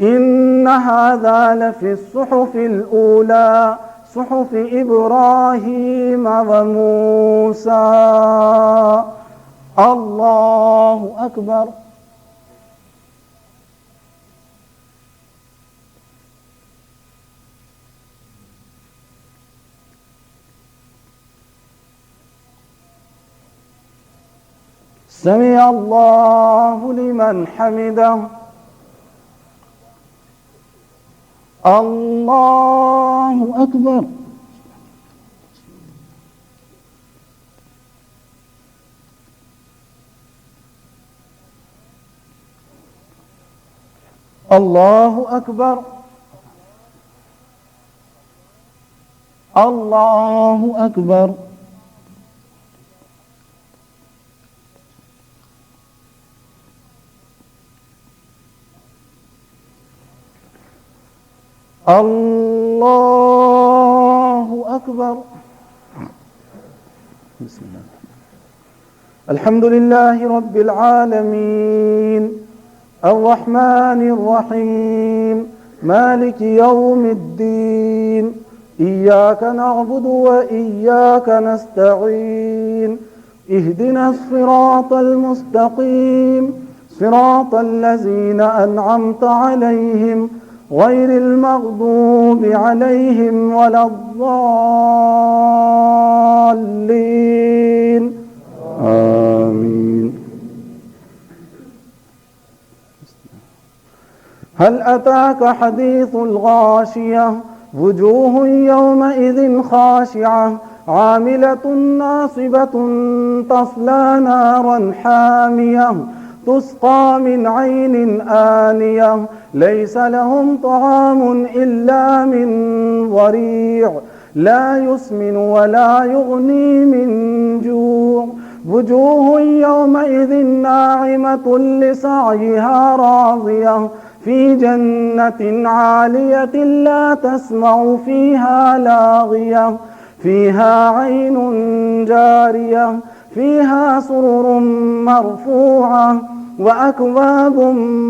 إن هذا لفي الصحف الأولى صحف إبراهيم وموسى. الله أكبر. سمع الله لمن حمده. الله أكبر. الله أكبر. الله أكبر. الله أكبر. بسم الله. الحمد لله رب العالمين الرحمن الرحيم مالك يوم الدين إياك نعبد وإياك نستعين اهدنا الصراط المستقيم صراط الذين أنعمت عليهم غير المغضوب عليهم ولا الضالين آمين. هل أتاك حديث الغاشية وجوه يومئذ خاشعة عاملة ناصبة تصلى نارا حامية تسقى من عين آنية ليس لهم طعام إلا من ضريع لا يسمن ولا يغني من جوع وجوه يومئذ ناعمة لسعيها راضية في جنة عالية لا تسمع فيها لاغية فيها عين جارية فيها سرر مرفوعة وأكواب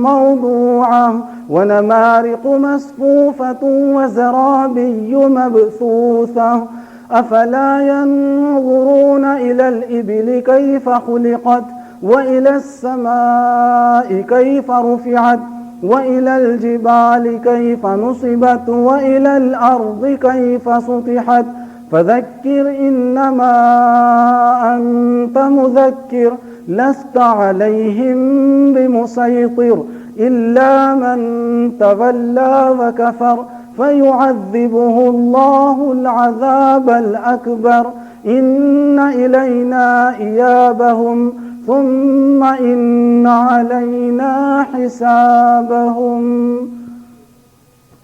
موضوعة ونمارق مصفوفة وزرابي مبثوثة أفلا ينظرون إلى الإبل كيف خلقت وإلى السماء كيف رفعت وإلى الجبال كيف نصبت وإلى الأرض كيف سطحت فذكر إنما أنت مذكر لست عليهم بمسيطر إلا من تولى وكفر فيعذبه الله العذاب الأكبر إن إلينا إيابهم ثم إن علينا حسابهم.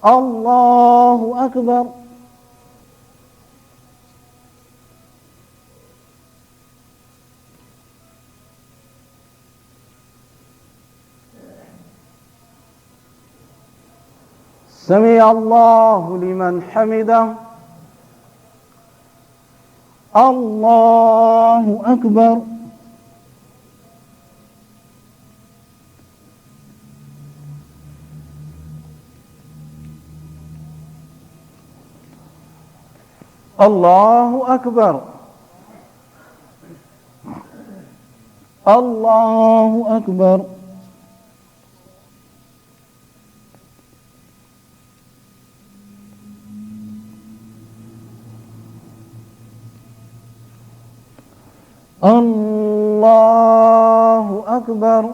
الله أكبر. سمع الله لمن حمده. الله أكبر. الله أكبر. الله أكبر. الله أكبر.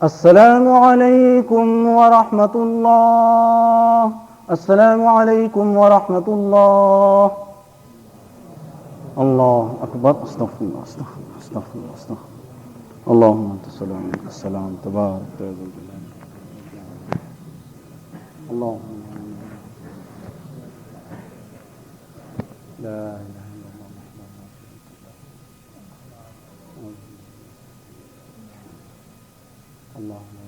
السلام عليكم ورحمة الله. السلام عليكم ورحمة الله. الله أكبر. استغفر الله استغفر الله استغفر الله استغفر الله. اللهم أنت السلام منك السلام تبارك يا ذو الجلال. اللهم لا إله إلا الله اللهم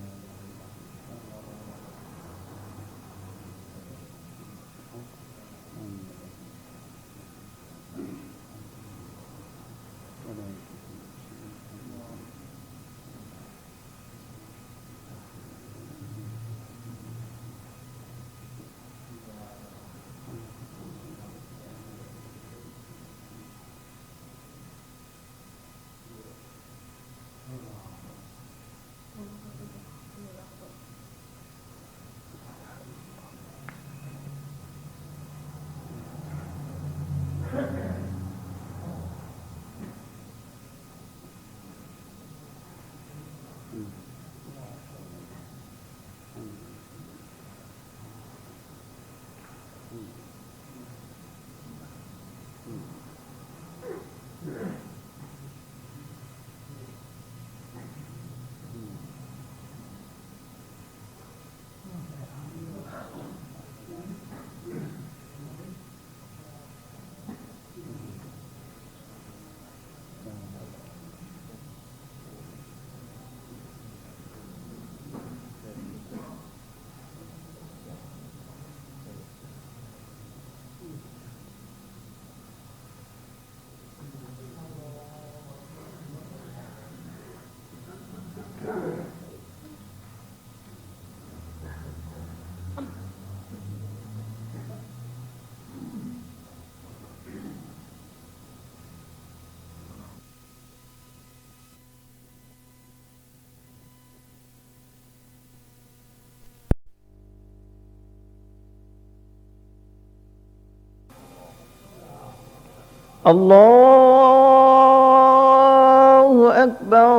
الله أكبر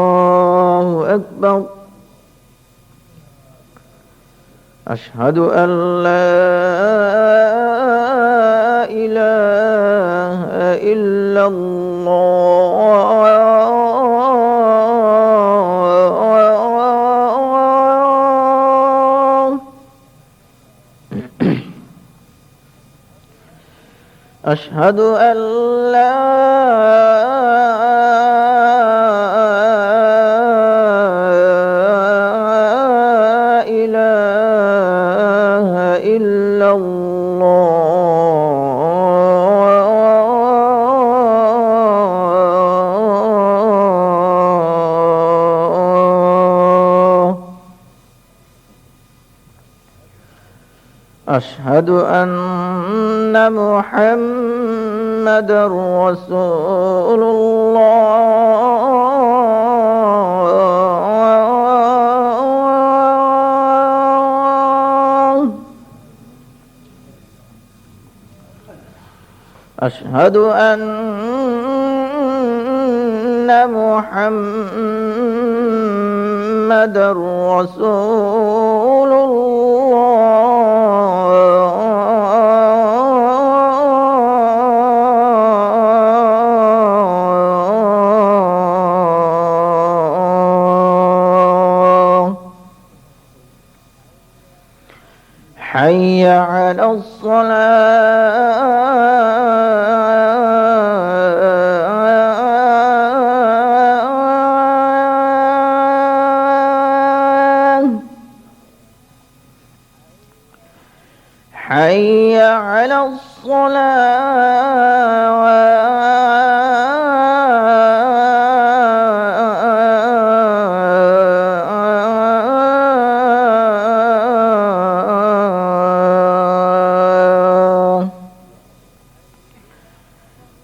الله أكبر. أشهد أن لا إله إلا الله. أشهد أن لا إله إلا الله. أشهد أن محمد رسول الله. أشهد أن محمد رسول الله. حي على الصلاة. حي على الصلاة.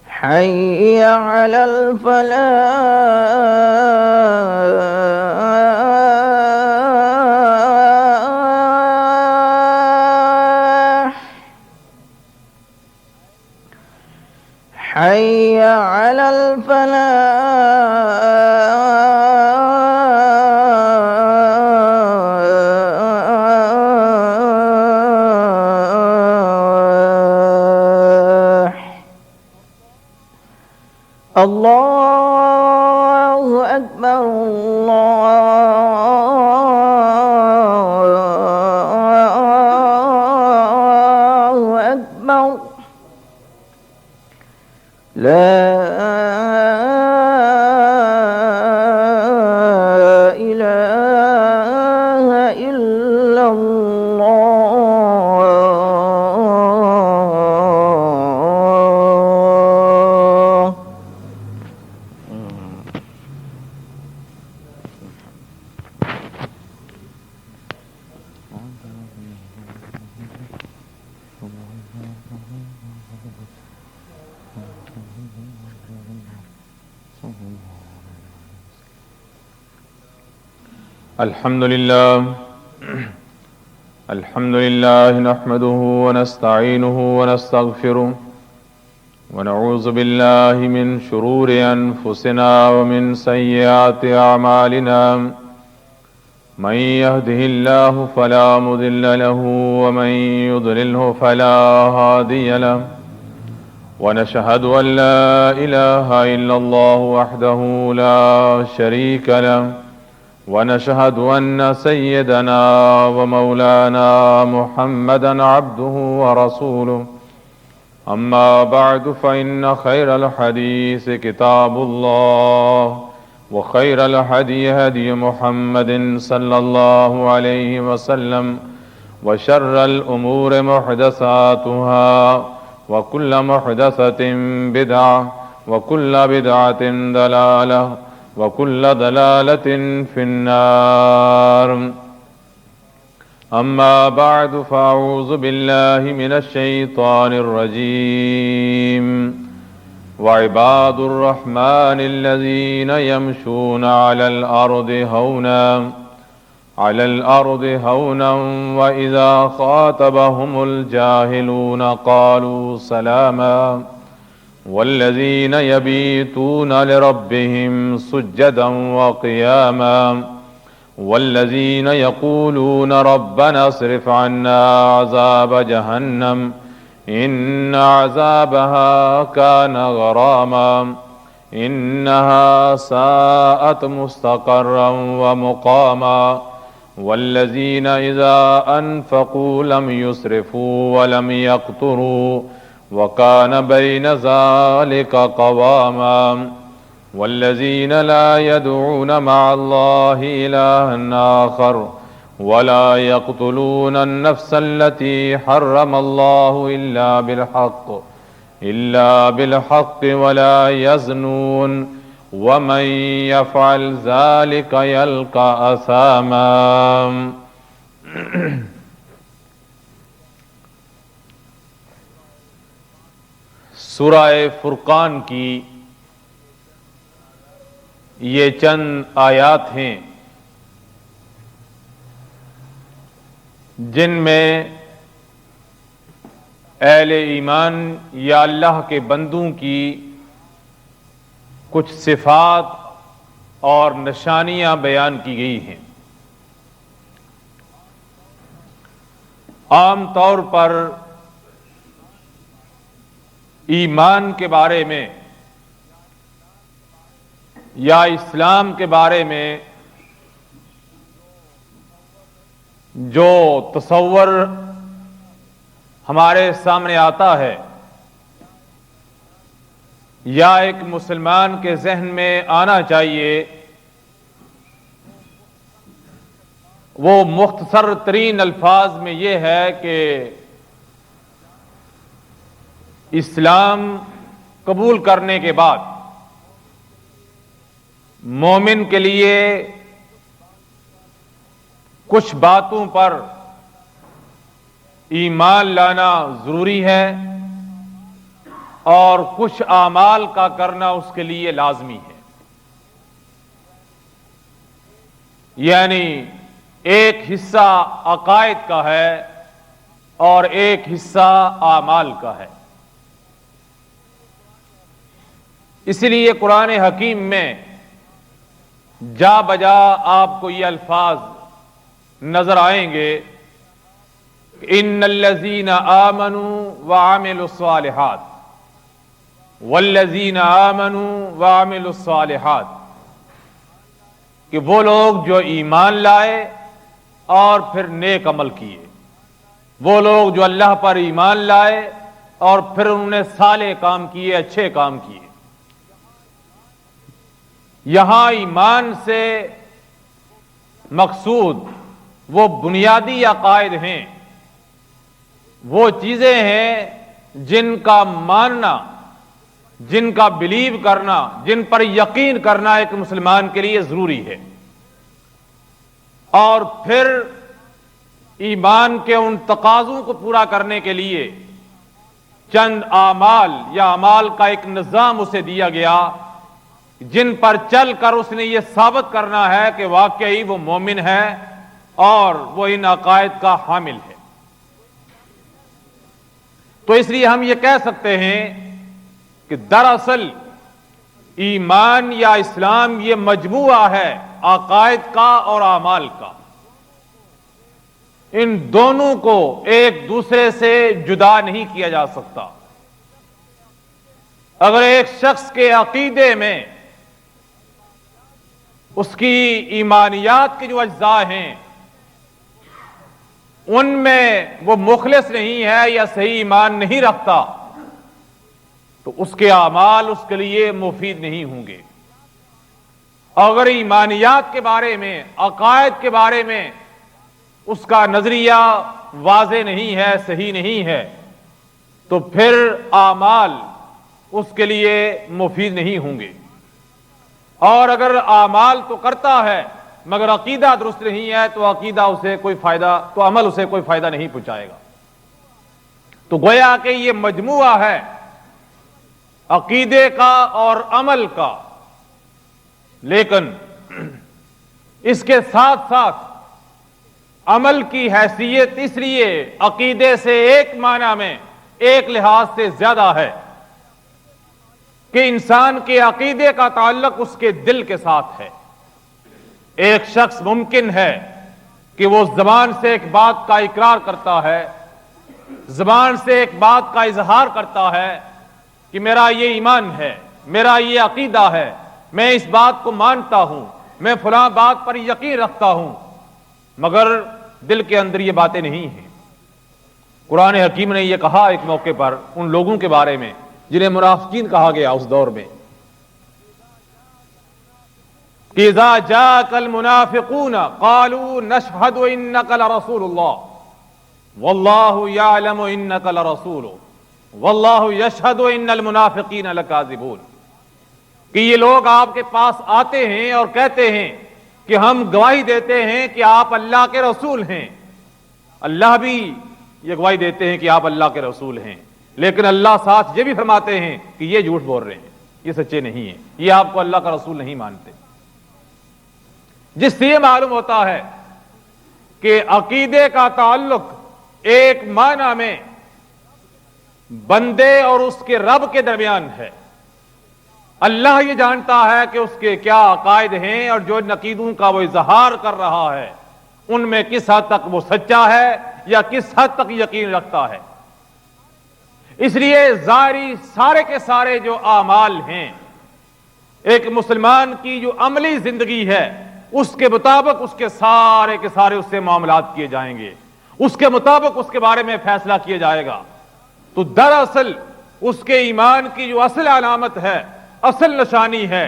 حي على الفلاح. حي على الفلاح. الله أكبر الله أكبر. لا إله إلا الله. الحمد لله نحمده ونستعينه ونستغفره ونعوذ بالله من شرور أنفسنا ومن سيئات أعمالنا. من يهده الله فلا مضل له ومن يضلله فلا هادي له. ونشهد أن لا إله إلا الله وحده لا شريك له. ونشهد أن سيدنا ومولانا محمدا عبده ورسوله. أما بعد فإن خير الحديث كتاب الله وخير الهدي هدي محمد صلى الله عليه وسلم وشر الأمور محدثاتها وكل محدثة بدعة وكل بدعة ضلالة وكل ضلالة في النار. أما بعد فأعوذ بالله من الشيطان الرجيم. وعباد الرحمن الذين يمشون على الأرض هونا وإذا خاطبهم الجاهلون قالوا سلاما والذين يبيتون لربهم سجدا وقياما والذين يقولون ربنا اصرف عنا عذاب جهنم إن عذابها كان غراما إنها ساءت مستقرا ومقاما والذين إذا أنفقوا لم يسرفوا ولم يقتروا وكان بين ذلك قواما والذين لا يدعون مع الله إلها آخر ولا يقتلون النفس التي حرم الله إلا بالحق ولا يزنون ومن يفعل ذلك يلقى أثاما. سورہ فرقان کی یہ چند آیات ہیں جن میں اہل ایمان یا اللہ کے بندوں کی کچھ صفات اور نشانیاں بیان کی گئی ہیں. عام طور پر ایمان کے بارے میں یا اسلام کے بارے میں جو تصور ہمارے سامنے آتا ہے یا ایک مسلمان کے ذہن میں آنا چاہیے وہ مختصر ترین الفاظ میں یہ ہے کہ اسلام قبول کرنے کے بعد مومن کے لیے کچھ باتوں پر ایمان لانا ضروری ہے اور کچھ اعمال کا کرنا اس کے لیے لازمی ہے. یعنی ایک حصہ عقائد کا ہے اور ایک حصہ اعمال کا ہے. اسی لیے قرآن حکیم میں جا بجا آپ کو یہ الفاظ نظر آئیں گے ان الذین آمنوا وعملوا الصالحات والذین آمنوا وعملوا الصالحات، کہ وہ لوگ جو ایمان لائے اور پھر نیک عمل کیے، وہ لوگ جو اللہ پر ایمان لائے اور پھر انہوں نے صالح کام کیے، اچھے کام کیے. یہاں ایمان سے مقصود وہ بنیادی عقائد ہیں، وہ چیزیں ہیں جن کا ماننا، جن کا بلیو کرنا، جن پر یقین کرنا ایک مسلمان کے لیے ضروری ہے. اور پھر ایمان کے ان تقاضوں کو پورا کرنے کے لیے چند اعمال یا اعمال کا ایک نظام اسے دیا گیا جن پر چل کر اس نے یہ ثابت کرنا ہے کہ واقعی وہ مومن ہے اور وہ ان عقائد کا حامل ہے. تو اس لیے ہم یہ کہہ سکتے ہیں کہ دراصل ایمان یا اسلام یہ مجموعہ ہے عقائد کا اور اعمال کا. ان دونوں کو ایک دوسرے سے جدا نہیں کیا جا سکتا. اگر ایک شخص کے عقیدے میں اس کی ایمانیات کے جو اجزاء ہیں ان میں وہ مخلص نہیں ہے یا صحیح ایمان نہیں رکھتا تو اس کے اعمال اس کے لیے مفید نہیں ہوں گے. اگر ایمانیات کے بارے میں، عقائد کے بارے میں اس کا نظریہ واضح نہیں ہے، صحیح نہیں ہے، تو پھر اعمال اس کے لیے مفید نہیں ہوں گے. اور اگر اعمال تو کرتا ہے مگر عقیدہ درست نہیں ہے تو عقیدہ اسے کوئی فائدہ، تو عمل اسے کوئی فائدہ نہیں پہنچائے گا. تو گویا کہ یہ مجموعہ ہے عقیدے کا اور عمل کا، لیکن اس کے ساتھ ساتھ عمل کی حیثیت اس لیے عقیدے سے ایک معنی میں، ایک لحاظ سے زیادہ ہے کہ انسان کے عقیدے کا تعلق اس کے دل کے ساتھ ہے۔ ایک شخص ممکن ہے کہ وہ زبان سے ایک بات کا اقرار کرتا ہے، زبان سے ایک بات کا اظہار کرتا ہے کہ میرا یہ ایمان ہے، میرا یہ عقیدہ ہے، میں اس بات کو مانتا ہوں، میں فلاں بات پر یقین رکھتا ہوں، مگر دل کے اندر یہ باتیں نہیں ہیں۔ قرآن حکیم نے یہ کہا ایک موقع پر ان لوگوں کے بارے میں جنہیں منافقین کہا گیا اس دور میں کہ اذا جاءك المنافقون قالوا نشهد انك لرسول الله والله يعلم انك لرسوله والله يشهد ان المنافقين لكاذبون، کہ یہ لوگ آپ کے پاس آتے ہیں اور کہتے ہیں کہ ہم گواہی دیتے ہیں کہ آپ اللہ کے رسول ہیں، اللہ بھی یہ گواہی دیتے ہیں کہ آپ اللہ کے رسول ہیں، لیکن اللہ ساتھ یہ بھی فرماتے ہیں کہ یہ جھوٹ بول رہے ہیں، یہ سچے نہیں ہیں، یہ آپ کو اللہ کا رسول نہیں مانتے۔ جس سے یہ معلوم ہوتا ہے کہ عقیدے کا تعلق ایک معنی میں بندے اور اس کے رب کے درمیان ہے۔ اللہ یہ جانتا ہے کہ اس کے کیا عقائد ہیں اور جو عقیدوں کا وہ اظہار کر رہا ہے ان میں کس حد تک وہ سچا ہے یا کس حد تک یقین رکھتا ہے۔ اس لیے ظاہری سارے کے سارے جو اعمال ہیں، ایک مسلمان کی جو عملی زندگی ہے اس کے مطابق اس کے سارے اس سے معاملات کیے جائیں گے، اس کے مطابق اس کے بارے میں فیصلہ کیا جائے گا۔ تو دراصل اس کے ایمان کی جو اصل علامت ہے، اصل نشانی ہے،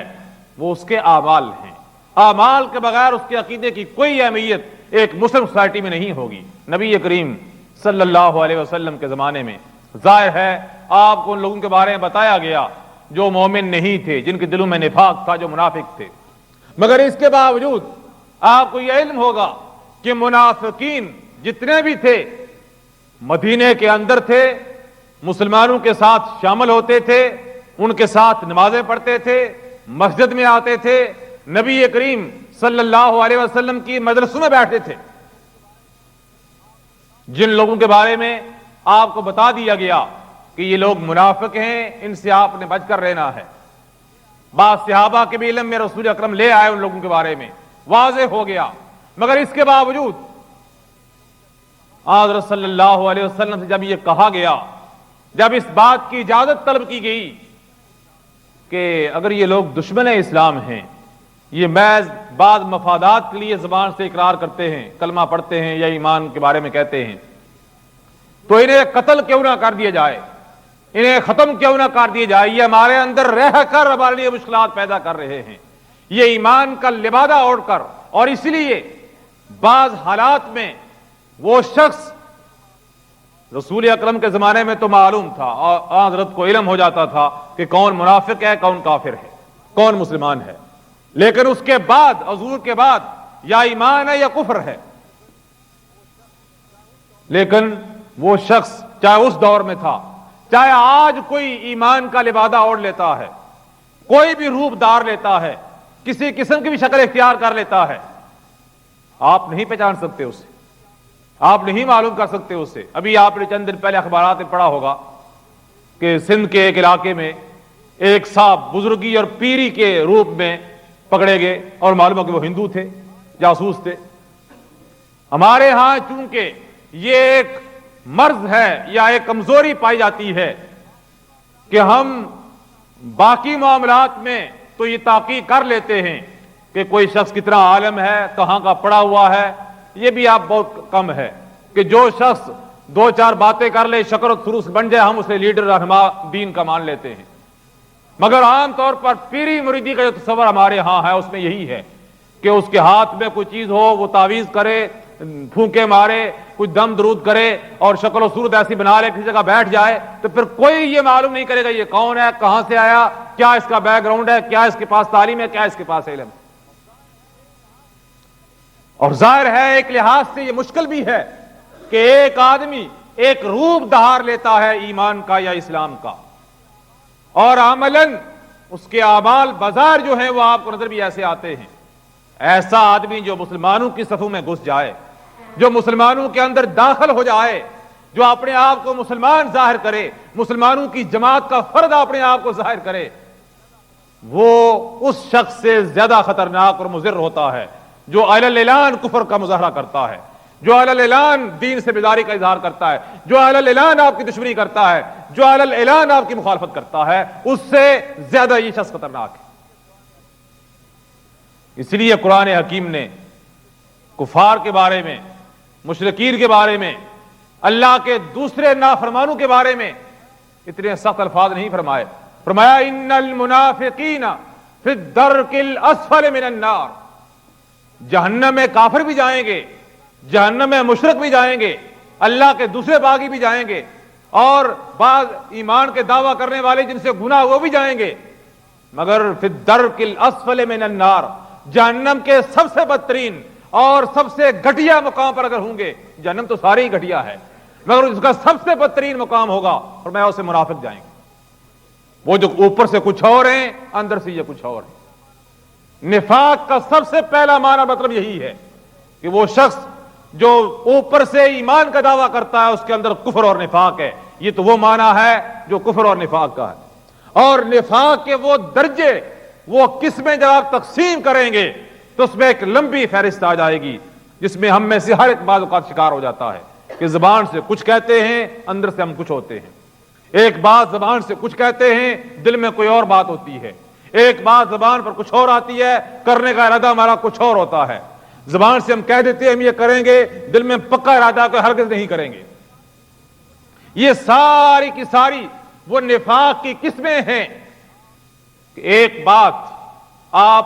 وہ اس کے اعمال ہیں۔ اعمال کے بغیر اس کے عقیدے کی کوئی اہمیت ایک مسلم سوسائٹی میں نہیں ہوگی۔ نبی کریم صلی اللہ علیہ وسلم کے زمانے میں ظاہر ہے آپ کو ان لوگوں کے بارے میں بتایا گیا جو مومن نہیں تھے، جن کے دلوں میں نفاق تھا، جو منافق تھے، مگر اس کے باوجود آپ کو یہ علم ہوگا کہ منافقین جتنے بھی تھے مدینے کے اندر تھے، مسلمانوں کے ساتھ شامل ہوتے تھے، ان کے ساتھ نمازیں پڑھتے تھے، مسجد میں آتے تھے، نبی کریم صلی اللہ علیہ وسلم کی مجلسوں میں بیٹھتے تھے۔ جن لوگوں کے بارے میں آپ کو بتا دیا گیا کہ یہ لوگ منافق ہیں، ان سے آپ نے بچ کر رہنا ہے۔ بعض صحابہ کے بھی علم میں رسول اکرم لے آئے، ان لوگوں کے بارے میں واضح ہو گیا، مگر اس کے باوجود حضرت صلی اللہ علیہ وسلم سے جب یہ کہا گیا، جب اس بات کی اجازت طلب کی گئی کہ اگر یہ لوگ دشمن اسلام ہیں، یہ محض بعض مفادات کے لیے زبان سے اقرار کرتے ہیں، کلمہ پڑھتے ہیں یا ایمان کے بارے میں کہتے ہیں، تو انہیں قتل کیوں نہ کر دیا جائے، انہیں ختم کیوں نہ کر دیا جائے، یہ ہمارے اندر رہ کر ہمارے لیے مشکلات پیدا کر رہے ہیں، یہ ایمان کا لبادہ اوڑھ کر۔ اور اس لیے بعض حالات میں وہ شخص رسول اکرم کے زمانے میں تو معلوم تھا اور حضرت کو علم ہو جاتا تھا کہ کون منافق ہے، کون کافر ہے، کون مسلمان ہے، لیکن اس کے بعد حضور کے بعد یا ایمان ہے یا کفر ہے۔ لیکن وہ شخص چاہے اس دور میں تھا، چاہے آج کوئی ایمان کا لبادہ اوڑھ لیتا ہے، کوئی بھی روپ دار لیتا ہے، کسی قسم کی بھی شکل اختیار کر لیتا ہے، آپ نہیں پہچان سکتے اسے، آپ نہیں معلوم کر سکتے اسے۔ ابھی آپ نے چند دن پہلے اخبارات میں پڑھا ہوگا کہ سندھ کے ایک علاقے میں ایک صاحب بزرگی اور پیری کے روپ میں پکڑے گئے اور معلوم ہو کہ وہ ہندو تھے، جاسوس تھے۔ ہمارے ہاں چونکہ یہ ایک مرض ہے یا ایک کمزوری پائی جاتی ہے کہ ہم باقی معاملات میں تو یہ تحقیق کر لیتے ہیں کہ کوئی شخص کتنا عالم ہے، کہاں کا پڑھا ہوا ہے، یہ بھی آپ بہت کم ہے کہ جو شخص دو چار باتیں کر لے، شکر و سروس بن جائے، ہم اسے لیڈر رہنما دین کا مان لیتے ہیں۔ مگر عام طور پر پیری مریدی کا جو تصور ہمارے ہاں ہے اس میں یہی ہے کہ اس کے ہاتھ میں کوئی چیز ہو، وہ تعویذ کرے، پھونکے مارے، کچھ دم درود کرے اور شکل و صورت ایسی بنا لے، کسی جگہ بیٹھ جائے، تو پھر کوئی یہ معلوم نہیں کرے گا یہ کون ہے، کہاں سے آیا، کیا اس کا بیک گراؤنڈ ہے، کیا اس کے پاس تعلیم ہے، کیا اس کے پاس علم ہے۔ اور ظاہر ہے ایک لحاظ سے یہ مشکل بھی ہے کہ ایک آدمی ایک روپ دھار لیتا ہے ایمان کا یا اسلام کا، اور عملاً اس کے اعمال بظاہر جو ہیں وہ آپ کو نظر بھی ایسے آتے ہیں. ایسا آدمی جو مسلمانوں کی صفوں میں گھس جائے، جو مسلمانوں کے اندر داخل ہو جائے، جو اپنے آپ کو مسلمان ظاہر کرے، مسلمانوں کی جماعت کا فرد اپنے آپ کو ظاہر کرے، وہ اس شخص سے زیادہ خطرناک اور مضر ہوتا ہے جو علی الاعلان کفر کا مظاہرہ کرتا ہے، جو علی الاعلان دین سے بیزاری کا اظہار کرتا ہے، جو علی الاعلان آپ کی دشمنی کرتا ہے، جو علی الاعلان آپ کی مخالفت کرتا ہے، اس سے زیادہ یہ شخص خطرناک ہے. اس لیے قرآن حکیم نے کفار کے بارے میں، مشرکین کے بارے میں، اللہ کے دوسرے نافرمانوں کے بارے میں اتنے سخت الفاظ نہیں فرمائے. فرمایا ان المنافقین فی الدرک الاسفل من النار، جہنم میں کافر بھی جائیں گے، جہنم میں مشرک بھی جائیں گے، اللہ کے دوسرے باغی بھی جائیں گے، اور بعض ایمان کے دعویٰ کرنے والے جن سے گناہ وہ بھی جائیں گے، مگر فی الدرک الاسفل من النار، جہنم کے سب سے بدترین اور سب سے گھٹیا مقام پر اگر ہوں گے، جہنم تو سارے ہی گھٹیا ہے، مگر اس کا سب سے بدترین مقام ہوگا اور میں اسے منافق جائیں گے. وہ جو اوپر سے کچھ اور ہیں، اندر سے یہ کچھ اور ہے. نفاق کا سب سے پہلا معنی مطلب یہی ہے کہ وہ شخص جو اوپر سے ایمان کا دعویٰ کرتا ہے اس کے اندر کفر اور نفاق ہے. یہ تو وہ معنی ہے جو کفر اور نفاق کا ہے. اور نفاق کے وہ درجے، وہ قسمیں جب آپ تقسیم کریں گے تو اس میں ایک لمبی فہرست آ جائے گی، جس میں ہم میں سے ہر ایک بعض اوقات شکار ہو جاتا ہے کہ زبان سے کچھ کہتے ہیں، اندر سے ہم کچھ ہوتے ہیں. ایک بات زبان سے کچھ کہتے ہیں، دل میں کوئی اور بات ہوتی ہے. ایک بات زبان پر کچھ اور آتی ہے، کرنے کا ارادہ ہمارا کچھ اور ہوتا ہے. زبان سے ہم کہہ دیتے ہیں ہم یہ کریں گے، دل میں پکا ارادہ کہ ہرگز نہیں کریں گے. یہ ساری کی ساری وہ نفاق کی قسمیں ہیں کہ ایک بات آپ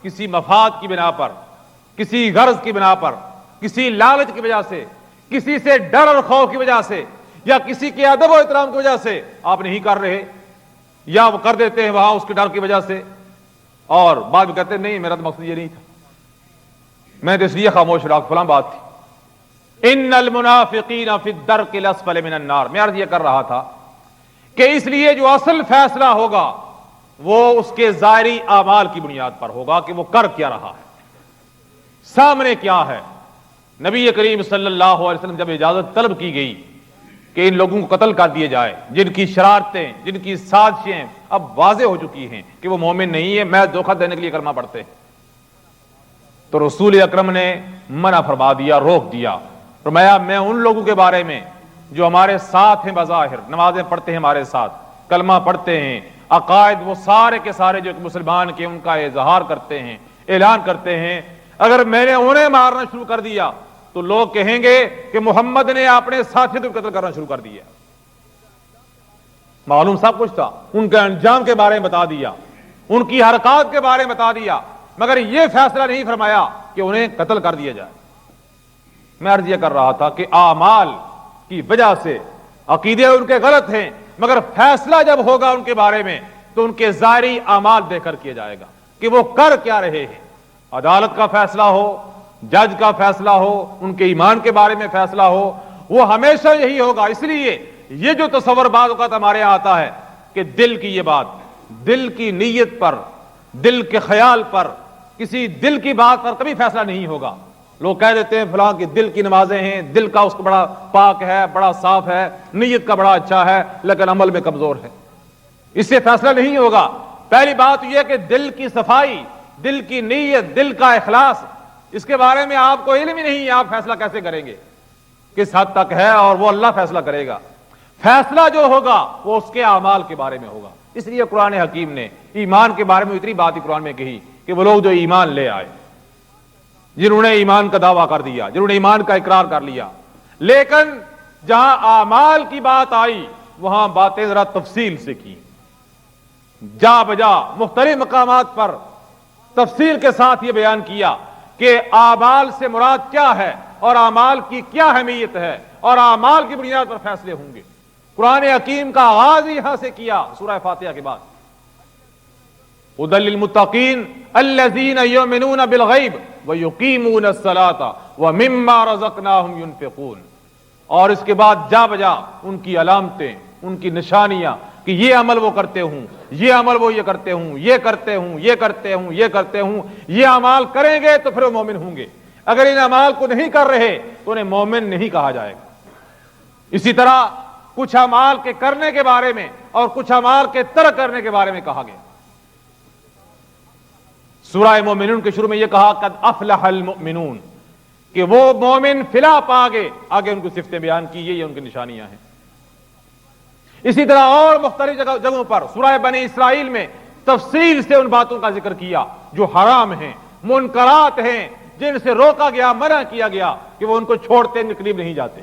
کسی مفاد کی بنا پر، کسی غرض کی بنا پر، کسی لالچ کی وجہ سے، کسی سے ڈر اور خوف کی وجہ سے، یا کسی کے ادب و احترام کی وجہ سے آپ نہیں کر رہے، یا وہ کر دیتے ہیں وہاں اس کے ڈر کی وجہ سے، اور بعد میں کہتے ہیں نہیں میرا تو مقصد یہ نہیں تھا، میں تو اس لیے خاموش رہا، فلاں بات تھی. ان المنافقین فی الدرک الاسفل من النار. میں عرض یہ کر رہا تھا کہ اس لیے جو اصل فیصلہ ہوگا وہ اس کے ظاہری اعمال کی بنیاد پر ہوگا کہ وہ کر کیا رہا ہے، سامنے کیا ہے. نبی کریم صلی اللہ علیہ وسلم جب اجازت طلب کی گئی کہ ان لوگوں کو قتل کر دیے جائے جن کی شرارتیں، جن کی سازشیں اب واضح ہو چکی ہیں کہ وہ مومن نہیں ہے، میں دھوکہ دینے کے لیے کلمہ پڑھتے ہیں، تو رسول اکرم نے منع فرما دیا، روک دیا. فرمایا میں ان لوگوں کے بارے میں جو ہمارے ساتھ ہیں، بظاہر نمازیں پڑھتے ہیں ہمارے ساتھ، کلمہ پڑھتے ہیں، عقائد وہ سارے کے سارے جو مسلمان کے ان کا اظہار کرتے ہیں، اعلان کرتے ہیں، اگر میں نے انہیں مارنا شروع کر دیا تو لوگ کہیں گے کہ محمد نے اپنے ساتھی کو قتل کرنا شروع کر دیا. معلوم سب کچھ تھا، ان کے انجام کے بارے میں بتا دیا، ان کی حرکات کے بارے میں بتا دیا، مگر یہ فیصلہ نہیں فرمایا کہ انہیں قتل کر دیا جائے. میں عرض یہ کر رہا تھا کہ اعمال کی وجہ سے عقیدے ان کے غلط ہیں، مگر فیصلہ جب ہوگا ان کے بارے میں تو ان کے ظاہری اعمال دیکھ کر کیا جائے گا کہ وہ کر کیا رہے ہیں. عدالت کا فیصلہ ہو، جج کا فیصلہ ہو، ان کے ایمان کے بارے میں فیصلہ ہو، وہ ہمیشہ یہی ہوگا. اس لیے یہ جو تصور بعض اوقات ہمارے یہاں آتا ہے کہ دل کی یہ بات، دل کی نیت پر، دل کے خیال پر، کسی دل کی بات پر کبھی فیصلہ نہیں ہوگا. لوگ کہہ دیتے ہیں فلاں کی دل کی نمازیں ہیں، دل کا اس کو بڑا پاک ہے، بڑا صاف ہے، نیت کا بڑا اچھا ہے، لیکن عمل میں کمزور ہے، اس سے فیصلہ نہیں ہوگا. پہلی بات یہ کہ دل کی صفائی، دل کی نیت، دل کا اخلاص، اس کے بارے میں آپ کو علم ہی نہیں ہے، آپ فیصلہ کیسے کریں گے، کس حد تک ہے، اور وہ اللہ فیصلہ کرے گا. فیصلہ جو ہوگا وہ اس کے اعمال کے بارے میں ہوگا. اس لیے قرآن حکیم نے ایمان کے بارے میں اتنی بات ہی قرآن میں کہی کہ وہ لوگ جو ایمان لے آئے، جنہوں نے ایمان کا دعویٰ کر دیا، جنہوں نے ایمان کا اقرار کر لیا، لیکن جہاں اعمال کی بات آئی وہاں باتیں ذرا تفصیل سے کی، جا بجا مختلف مقامات پر تفصیل کے ساتھ یہ بیان کیا کہ اعمال سے مراد کیا ہے اور اعمال کی کیا اہمیت ہے اور اعمال کی بنیاد پر فیصلے ہوں گے. قرآن حکیم کا آغاز یہاں سے کیا سورہ فاتحہ کے بعد. ھدی للمتقین الذین یؤمنون بالغیب ویقیمون الصلاۃ ومما رزقناہم ینفقون. اور اس کے بعد جا بجا ان کی علامتیں، ان کی نشانیاں کہ یہ عمل وہ کرتے ہوں، یہ عمل وہ یہ کرتے ہوں، یہ کرتے ہوں، یہ کرتے ہوں، یہ کرتے ہوں، یہ اعمال کریں گے تو پھر وہ مومن ہوں گے، اگر ان اعمال کو نہیں کر رہے تو انہیں مومن نہیں کہا جائے گا۔ اسی طرح کچھ اعمال کے کرنے کے بارے میں اور کچھ اعمال کے ترک کرنے کے بارے میں کہا گیا۔ سورہ مومنون کے شروع میں یہ کہا قد افلح المؤمنون، کہ وہ مومن فلاح پا گئے، آگے ان کی صفتیں بیان کی، یہ ان کی نشانیاں ہیں۔ اسی طرح اور مختلف جگہوں پر سورہ بنی اسرائیل میں تفصیل سے ان باتوں کا ذکر کیا جو حرام ہیں، منکرات ہیں، جن سے روکا گیا، منع کیا گیا کہ وہ ان کو چھوڑتے ان کے قریب نہیں جاتے۔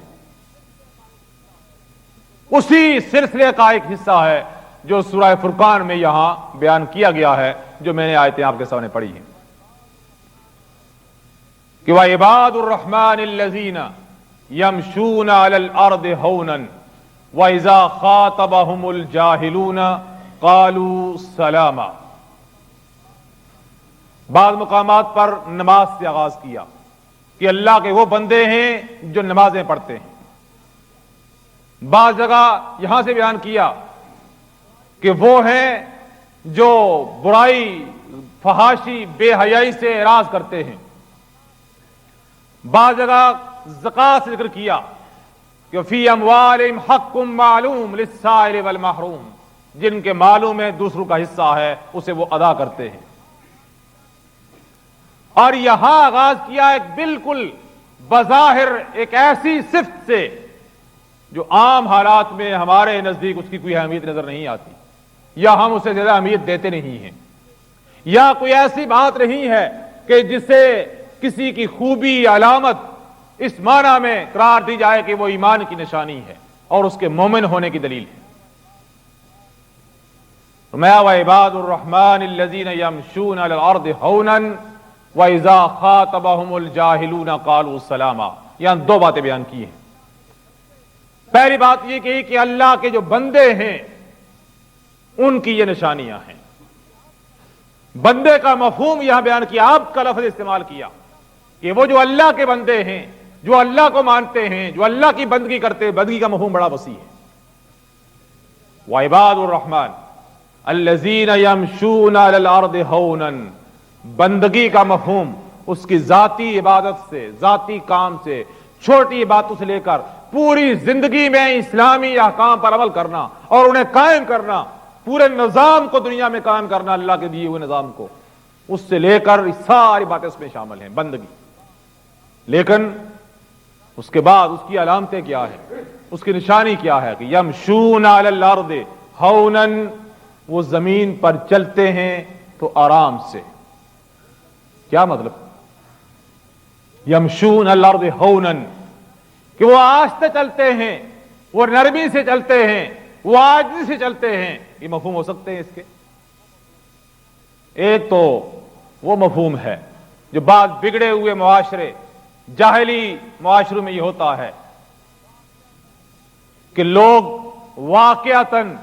اسی سلسلے کا ایک حصہ ہے جو سورہ فرقان میں یہاں بیان کیا گیا ہے، جو میں نے آیتیں آپ کے سامنے پڑھی ہیں کہ وَعِبَادُ الرَّحْمَنِ الَّذِينَ يَمْشُونَ عَلَى الْأَرْضِ هَوْنًا وَإِذَا خَاطَبَهُمُ الْجَاهِلُونَ قَالُوا سَلَامًا۔ بعض مقامات پر نماز سے آغاز کیا کہ اللہ کے وہ بندے ہیں جو نمازیں پڑھتے ہیں۔ بعض جگہ یہاں سے بیان کیا کہ وہ ہیں جو برائی، فحاشی، بے حیائی سے اعراض کرتے ہیں۔ بعض جگہ زکوٰۃ سے ذکر کیا کہ فی اموالہم حق معلوم للسائل والمحروم، جن کے مالوں میں دوسروں کا حصہ ہے اسے وہ ادا کرتے ہیں۔ اور یہاں آغاز کیا ایک بالکل بظاہر ایک ایسی صفت سے جو عام حالات میں ہمارے نزدیک اس کی کوئی اہمیت نظر نہیں آتی، یا ہم اسے زیادہ اہمیت دیتے نہیں ہیں، یا کوئی ایسی بات نہیں ہے کہ جسے کسی کی خوبی، علامت اس معنی میں قرار دی جائے کہ وہ ایمان کی نشانی ہے اور اس کے مومن ہونے کی دلیل ہے۔ فرمایا وَعِبَادُ الرَّحْمَنِ الَّذِينَ يَمْشُونَ عَلَى الْأَرْضِ هَوْنًا وَإِذَا خَاطَبَهُمُ الْجَاهِلُونَ قَالُوا سَلَامًا۔ یہاں دو باتیں بیان کی ہیں۔ پہلی بات یہ کہی کہ اللہ کے جو بندے ہیں ان کی یہ نشانیاں ہیں۔ بندے کا مفہوم یہاں بیان کیا، آپ کا لفظ استعمال کیا کہ وہ جو اللہ کے بندے ہیں، جو اللہ کو مانتے ہیں، جو اللہ کی بندگی کرتے ہیں، بندگی کا مفہوم بڑا وسیع ہے۔ وَعِبَادُ الرَّحْمَنِ الَّذِينَ يَمْشُونَ عَلَى الْأَرْضِ هَوْنًا، بندگی کا مفہوم اس کی ذاتی عبادت سے، ذاتی کام سے، چھوٹی باتوں سے لے کر پوری زندگی میں اسلامی احکام پر عمل کرنا اور انہیں قائم کرنا، پورے نظام کو دنیا میں قائم کرنا، اللہ کے دیے ہوئے نظام کو، اس سے لے کر ساری باتیں اس میں شامل ہیں، بندگی۔ لیکن اس کے بعد اس کی علامتیں کیا ہیں، اس کی نشانی کیا ہے کہ یمشون علی الارض ہونا، وہ زمین پر چلتے ہیں تو آرام سے۔ کیا مطلب؟ یمشون علی الارض ہونا کہ وہ آہستہ چلتے ہیں، وہ نرمی سے چلتے ہیں، وہ عاجزی سے چلتے ہیں۔ یہ مفہوم ہو سکتے ہیں اس کے۔ ایک تو وہ مفہوم ہے جو بعض بگڑے ہوئے معاشرے، جاہلی معاشروں میں یہ ہوتا ہے کہ لوگ واقعتاً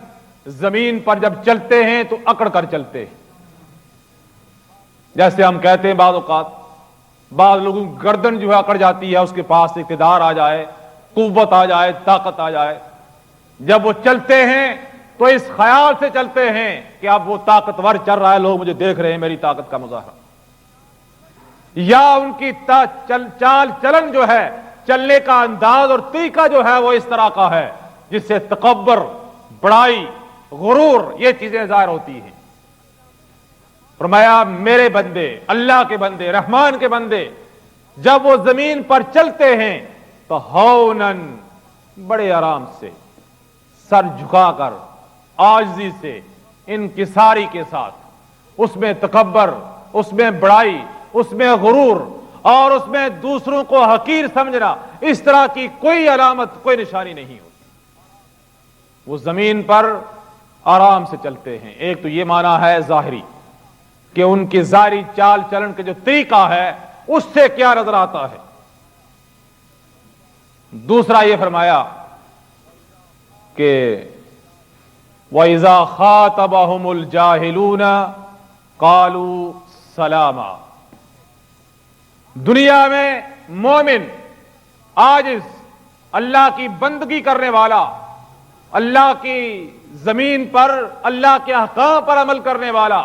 زمین پر جب چلتے ہیں تو اکڑ کر چلتے ہیں۔ جیسے ہم کہتے ہیں بعض اوقات بعض لوگوں کی گردن جو ہے اکڑ جاتی ہے، اس کے پاس اقتدار آ جائے، قوت آ جائے، طاقت آ جائے، جب وہ چلتے ہیں تو اس خیال سے چلتے ہیں کہ اب وہ طاقتور چل رہا ہے، لوگ مجھے دیکھ رہے ہیں، میری طاقت کا مظاہرہ۔ یا ان کی چال چلن جو ہے، چلنے کا انداز اور طریقہ جو ہے وہ اس طرح کا ہے جس سے تکبر، بڑائی، غرور، یہ چیزیں ظاہر ہوتی ہیں۔ فرمایا میرے بندے، اللہ کے بندے، رحمان کے بندے جب وہ زمین پر چلتے ہیں تو ہونن، بڑے آرام سے، سر جھکا کر، عاجزی سے، انکساری کے ساتھ، اس میں تکبر، اس میں بڑائی، اس میں غرور اور اس میں دوسروں کو حقیر سمجھنا، اس طرح کی کوئی علامت، کوئی نشانی نہیں ہوتی۔ وہ زمین پر آرام سے چلتے ہیں۔ ایک تو یہ معنی ہے ظاہری کہ ان کی ظاہری چال چلن کے جو طریقہ ہے اس سے کیا نظر آتا ہے۔ دوسرا یہ فرمایا کہ وَإِذَا خَاطَبَهُمُ الْجَاهِلُونَ قَالُوا سَلَامًا۔ دنیا میں مومن، عاجز، اللہ کی بندگی کرنے والا، اللہ کی زمین پر اللہ کے احکام پر عمل کرنے والا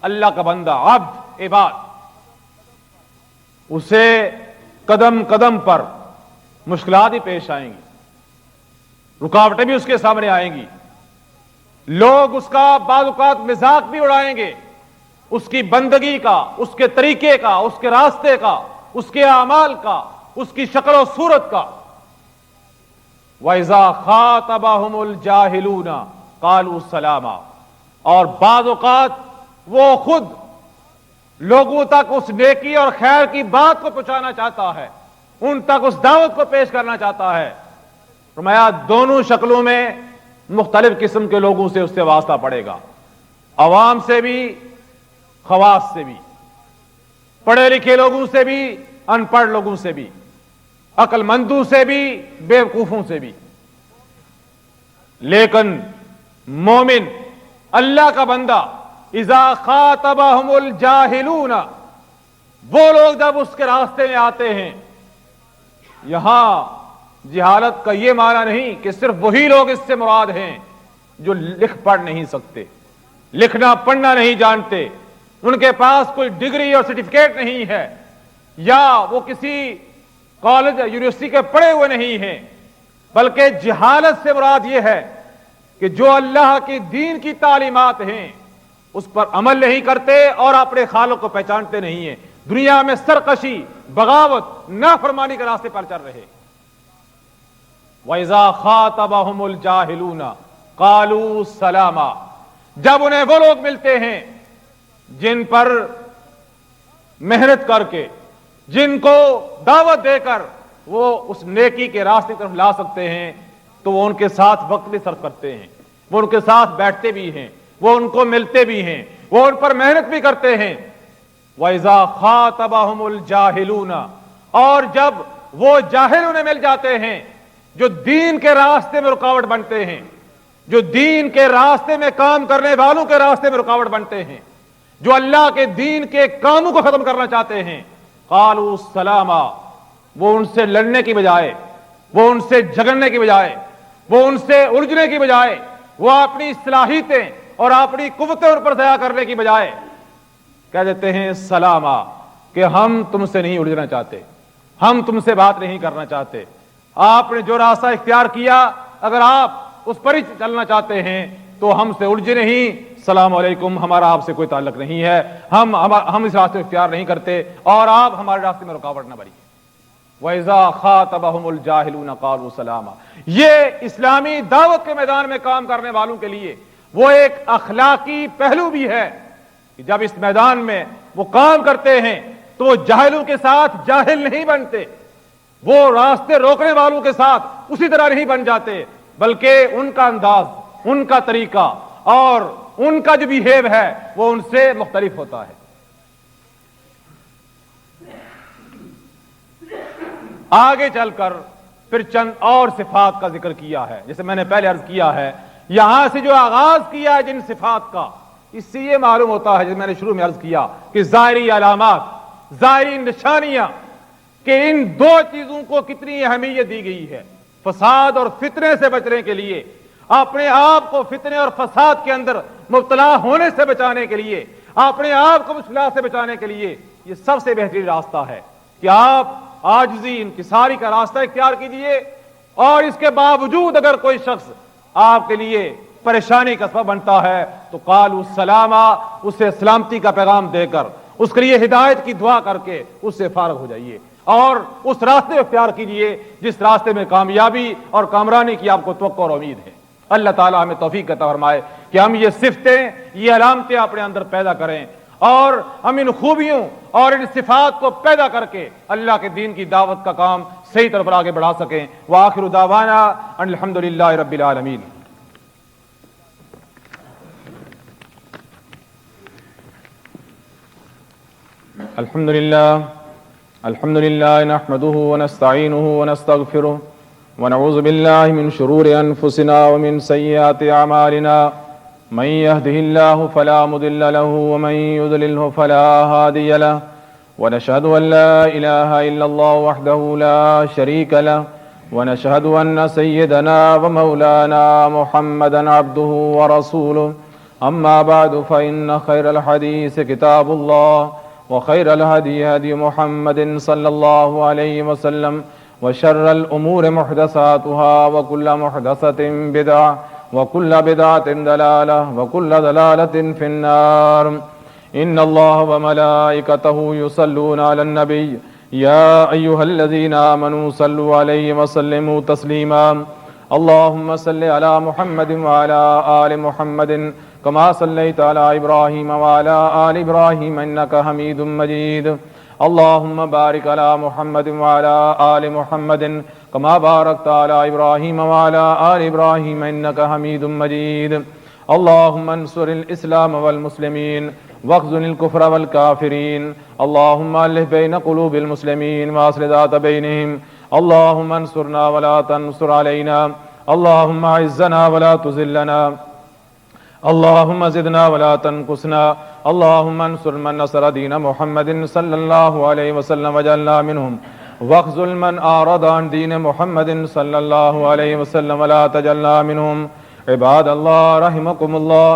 اللہ کا بندہ عبد عباد، اسے قدم قدم پر مشکلات ہی پیش آئیں گی، رکاوٹیں بھی اس کے سامنے آئیں گی، لوگ اس کا بعض اوقات مذاق بھی اڑائیں گے، اس کی بندگی کا، اس کے طریقے کا، اس کے راستے کا، اس کے اعمال کا، اس کی شکل و صورت کا۔ وَإِذَا خَاطَبَهُمُ الْجَاهِلُونَ قَالُوا سَلَامًا، اور بعض اوقات وہ خود لوگوں تک اس نیکی اور خیر کی بات کو پہنچانا چاہتا ہے، ان تک اس دعوت کو پیش کرنا چاہتا ہے، فرمایا دونوں شکلوں میں مختلف قسم کے لوگوں سے اس سے واسطہ پڑے گا، عوام سے بھی، خواص سے بھی، پڑھے لکھے لوگوں سے بھی، ان پڑھ لوگوں سے بھی، عقل مندوں سے بھی، بیوقوفوں سے بھی۔ لیکن مومن اللہ کا بندہ اذا خاطبہم الجاہلون، وہ لوگ جب اس کے راستے میں آتے ہیں، یہاں جہالت کا یہ معنی نہیں کہ صرف وہی لوگ اس سے مراد ہیں جو لکھ پڑھ نہیں سکتے، لکھنا پڑھنا نہیں جانتے، ان کے پاس کوئی ڈگری اور سرٹیفکیٹ نہیں ہے، یا وہ کسی کالج یونیورسٹی کے پڑھے ہوئے نہیں ہیں، بلکہ جہالت سے مراد یہ ہے کہ جو اللہ کے دین کی تعلیمات ہیں اس پر عمل نہیں کرتے اور اپنے خالق کو پہچانتے نہیں ہیں، دنیا میں سرکشی، بغاوت، نافرمانی کے راستے پر چل رہے۔ وَإِذَا خَاطَبَهُمُ الْجَاهِلُونَ قَالُوا سَلَامًا، جب انہیں وہ لوگ ملتے ہیں جن پر محنت کر کے، جن کو دعوت دے کر وہ اس نیکی کے راستے کی طرف لا سکتے ہیں، تو وہ ان کے ساتھ وقت بھی صرف کرتے ہیں، وہ ان کے ساتھ بیٹھتے بھی ہیں، وہ ان کو ملتے بھی ہیں، وہ ان پر محنت بھی کرتے ہیں۔ وَإِذَا خَاطَبَهُمُ الْجَاهِلُونَ، اور جب وہ جاہل انہیں مل جاتے ہیں جو دین کے راستے میں رکاوٹ بنتے ہیں، جو دین کے راستے میں کام کرنے والوں کے راستے میں رکاوٹ بنتے ہیں، جو اللہ کے دین کے کاموں کو ختم کرنا چاہتے ہیں، قالوا سلاما، وہ ان سے لڑنے کی بجائے، وہ ان سے جھگڑنے کی بجائے، وہ ان سے الجھنے کی بجائے، وہ اپنی صلاحیتیں اور اپنی قوتیں ان پر ضائع کرنے کی بجائے کہہ دیتے ہیں سلاما، کہ ہم تم سے نہیں الجھنا چاہتے، ہم تم سے بات نہیں کرنا چاہتے، آپ نے جو راستہ اختیار کیا اگر آپ اس پر ہی چلنا چاہتے ہیں تو ہم سے الجھے نہیں، السلام علیکم، ہمارا آپ سے کوئی تعلق نہیں ہے، ہم اس راستے اختیار نہیں کرتے اور آپ ہمارے راستے میں رکاوٹ نہ بنیے۔ وَإِذَا خَاطَبَهُمُ الْجَاهِلُونَ قَالُوا سَلَامًا، یہ اسلامی دعوت کے میدان میں کام کرنے والوں کے لیے وہ ایک اخلاقی پہلو بھی ہے کہ جب اس میدان میں وہ کام کرتے ہیں تو وہ جاہلوں کے ساتھ جاہل نہیں بنتے، وہ راستے روکنے والوں کے ساتھ اسی طرح نہیں بن جاتے، بلکہ ان کا انداز، ان کا طریقہ اور ان کا جو بیہیو ہے وہ ان سے مختلف ہوتا ہے۔ آگے چل کر پھر چند اور صفات کا ذکر کیا ہے، جیسے میں نے پہلے عرض کیا ہے، یہاں سے جو آغاز کیا ہے جن صفات کا، اس سے یہ معلوم ہوتا ہے جیسے میں نے شروع میں عرض کیا کہ ظاہری علامات، ظاہری نشانیاں، کہ ان دو چیزوں کو کتنی اہمیت دی گئی ہے، فساد اور فتنے سے بچنے کے لیے، اپنے آپ کو فتنے اور فساد کے اندر مبتلا ہونے سے بچانے کے لیے، اپنے آپ کو مشکلات سے بچانے کے لیے یہ سب سے بہترین راستہ ہے کہ آپ عاجزی، انکساری کا راستہ اختیار کیجیے، اور اس کے باوجود اگر کوئی شخص آپ کے لیے پریشانی کا سبب بنتا ہے تو قالوا سلاما، اسے سلامتی کا پیغام دے کر، اس کے لیے ہدایت کی دعا کر کے اس سے فارغ ہو جائیے اور اس راستے اختیار کیجیے جس راستے میں کامیابی اور کامرانی کی آپ کو توقع اور امید ہے۔ اللہ تعالیٰ ہمیں توفیق عطا فرمائے کہ ہم یہ صفتیں، یہ علامتیں اپنے اندر پیدا کریں اور ہم ان خوبیوں اور ان صفات کو پیدا کر کے اللہ کے دین کی دعوت کا کام صحیح طرف آگے بڑھا سکیں۔ وآخر دعوانا ان الحمدللہ رب العالمین۔ الحمد لله نحمده ونستعينه ونستغفره ونعوذ بالله من شرور أنفسنا ومن سيئات أعمالنا، من يهده الله فلا مضل له ومن يضلله فلا هادي له، ونشهد أن لا إله إلا الله وحده لا شريك له، ونشهد أن سيدنا ومولانا محمدا عبده ورسوله. أما بعد فإن خير الحديث كتاب الله وخير الهدي هدي محمد صلى الله عليه وسلم وشر الأمور محدثاتها وكل محدثة بدعة وكل بدعة ضلالة وكل ضلالة في النار. إن الله وملائكته يصلون على النبي يا أيها الذين آمنوا صلوا عليه وسلموا تسليما. اللهم صل على محمد وعلى آل محمد كما صليت على إبراهيم وعلى آل إبراهيم إنك حميد مجيد. اللهم بارك على محمد وعلى آل محمد كما باركت على إبراهيم وعلى آل إبراهيم إنك حميد مجيد. اللهم انصر الإسلام والمسلمين واخذل الكفر والكافرين. اللهم ألف بين قلوب المسلمين واصلح ذات بينهم. اللهم انصرنا ولا تنصر علينا. اللهم أعزنا ولا تذلنا. اللهم زدنا ولا تنقصنا. اللهم انصر من نصر دين محمد صلى الله عليه وسلم وجعلنا منهم واخذل من أعرض عن دين محمد صلى الله عليه وسلم ولا تجعلنا منهم. عباد الله رحمكم الله،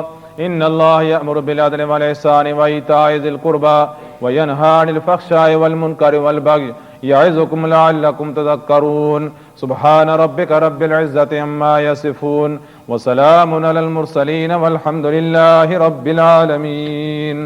إن الله يأمر بالعدل والإحسان وإيتاء ذي القربى وينهى عن الفحشاء والمنكر والبغي يعظكم لعلكم تذكرون. سبحان ربك رب العزة عما يصفون وسلام على المرسلين والحمد لله رب العالمين.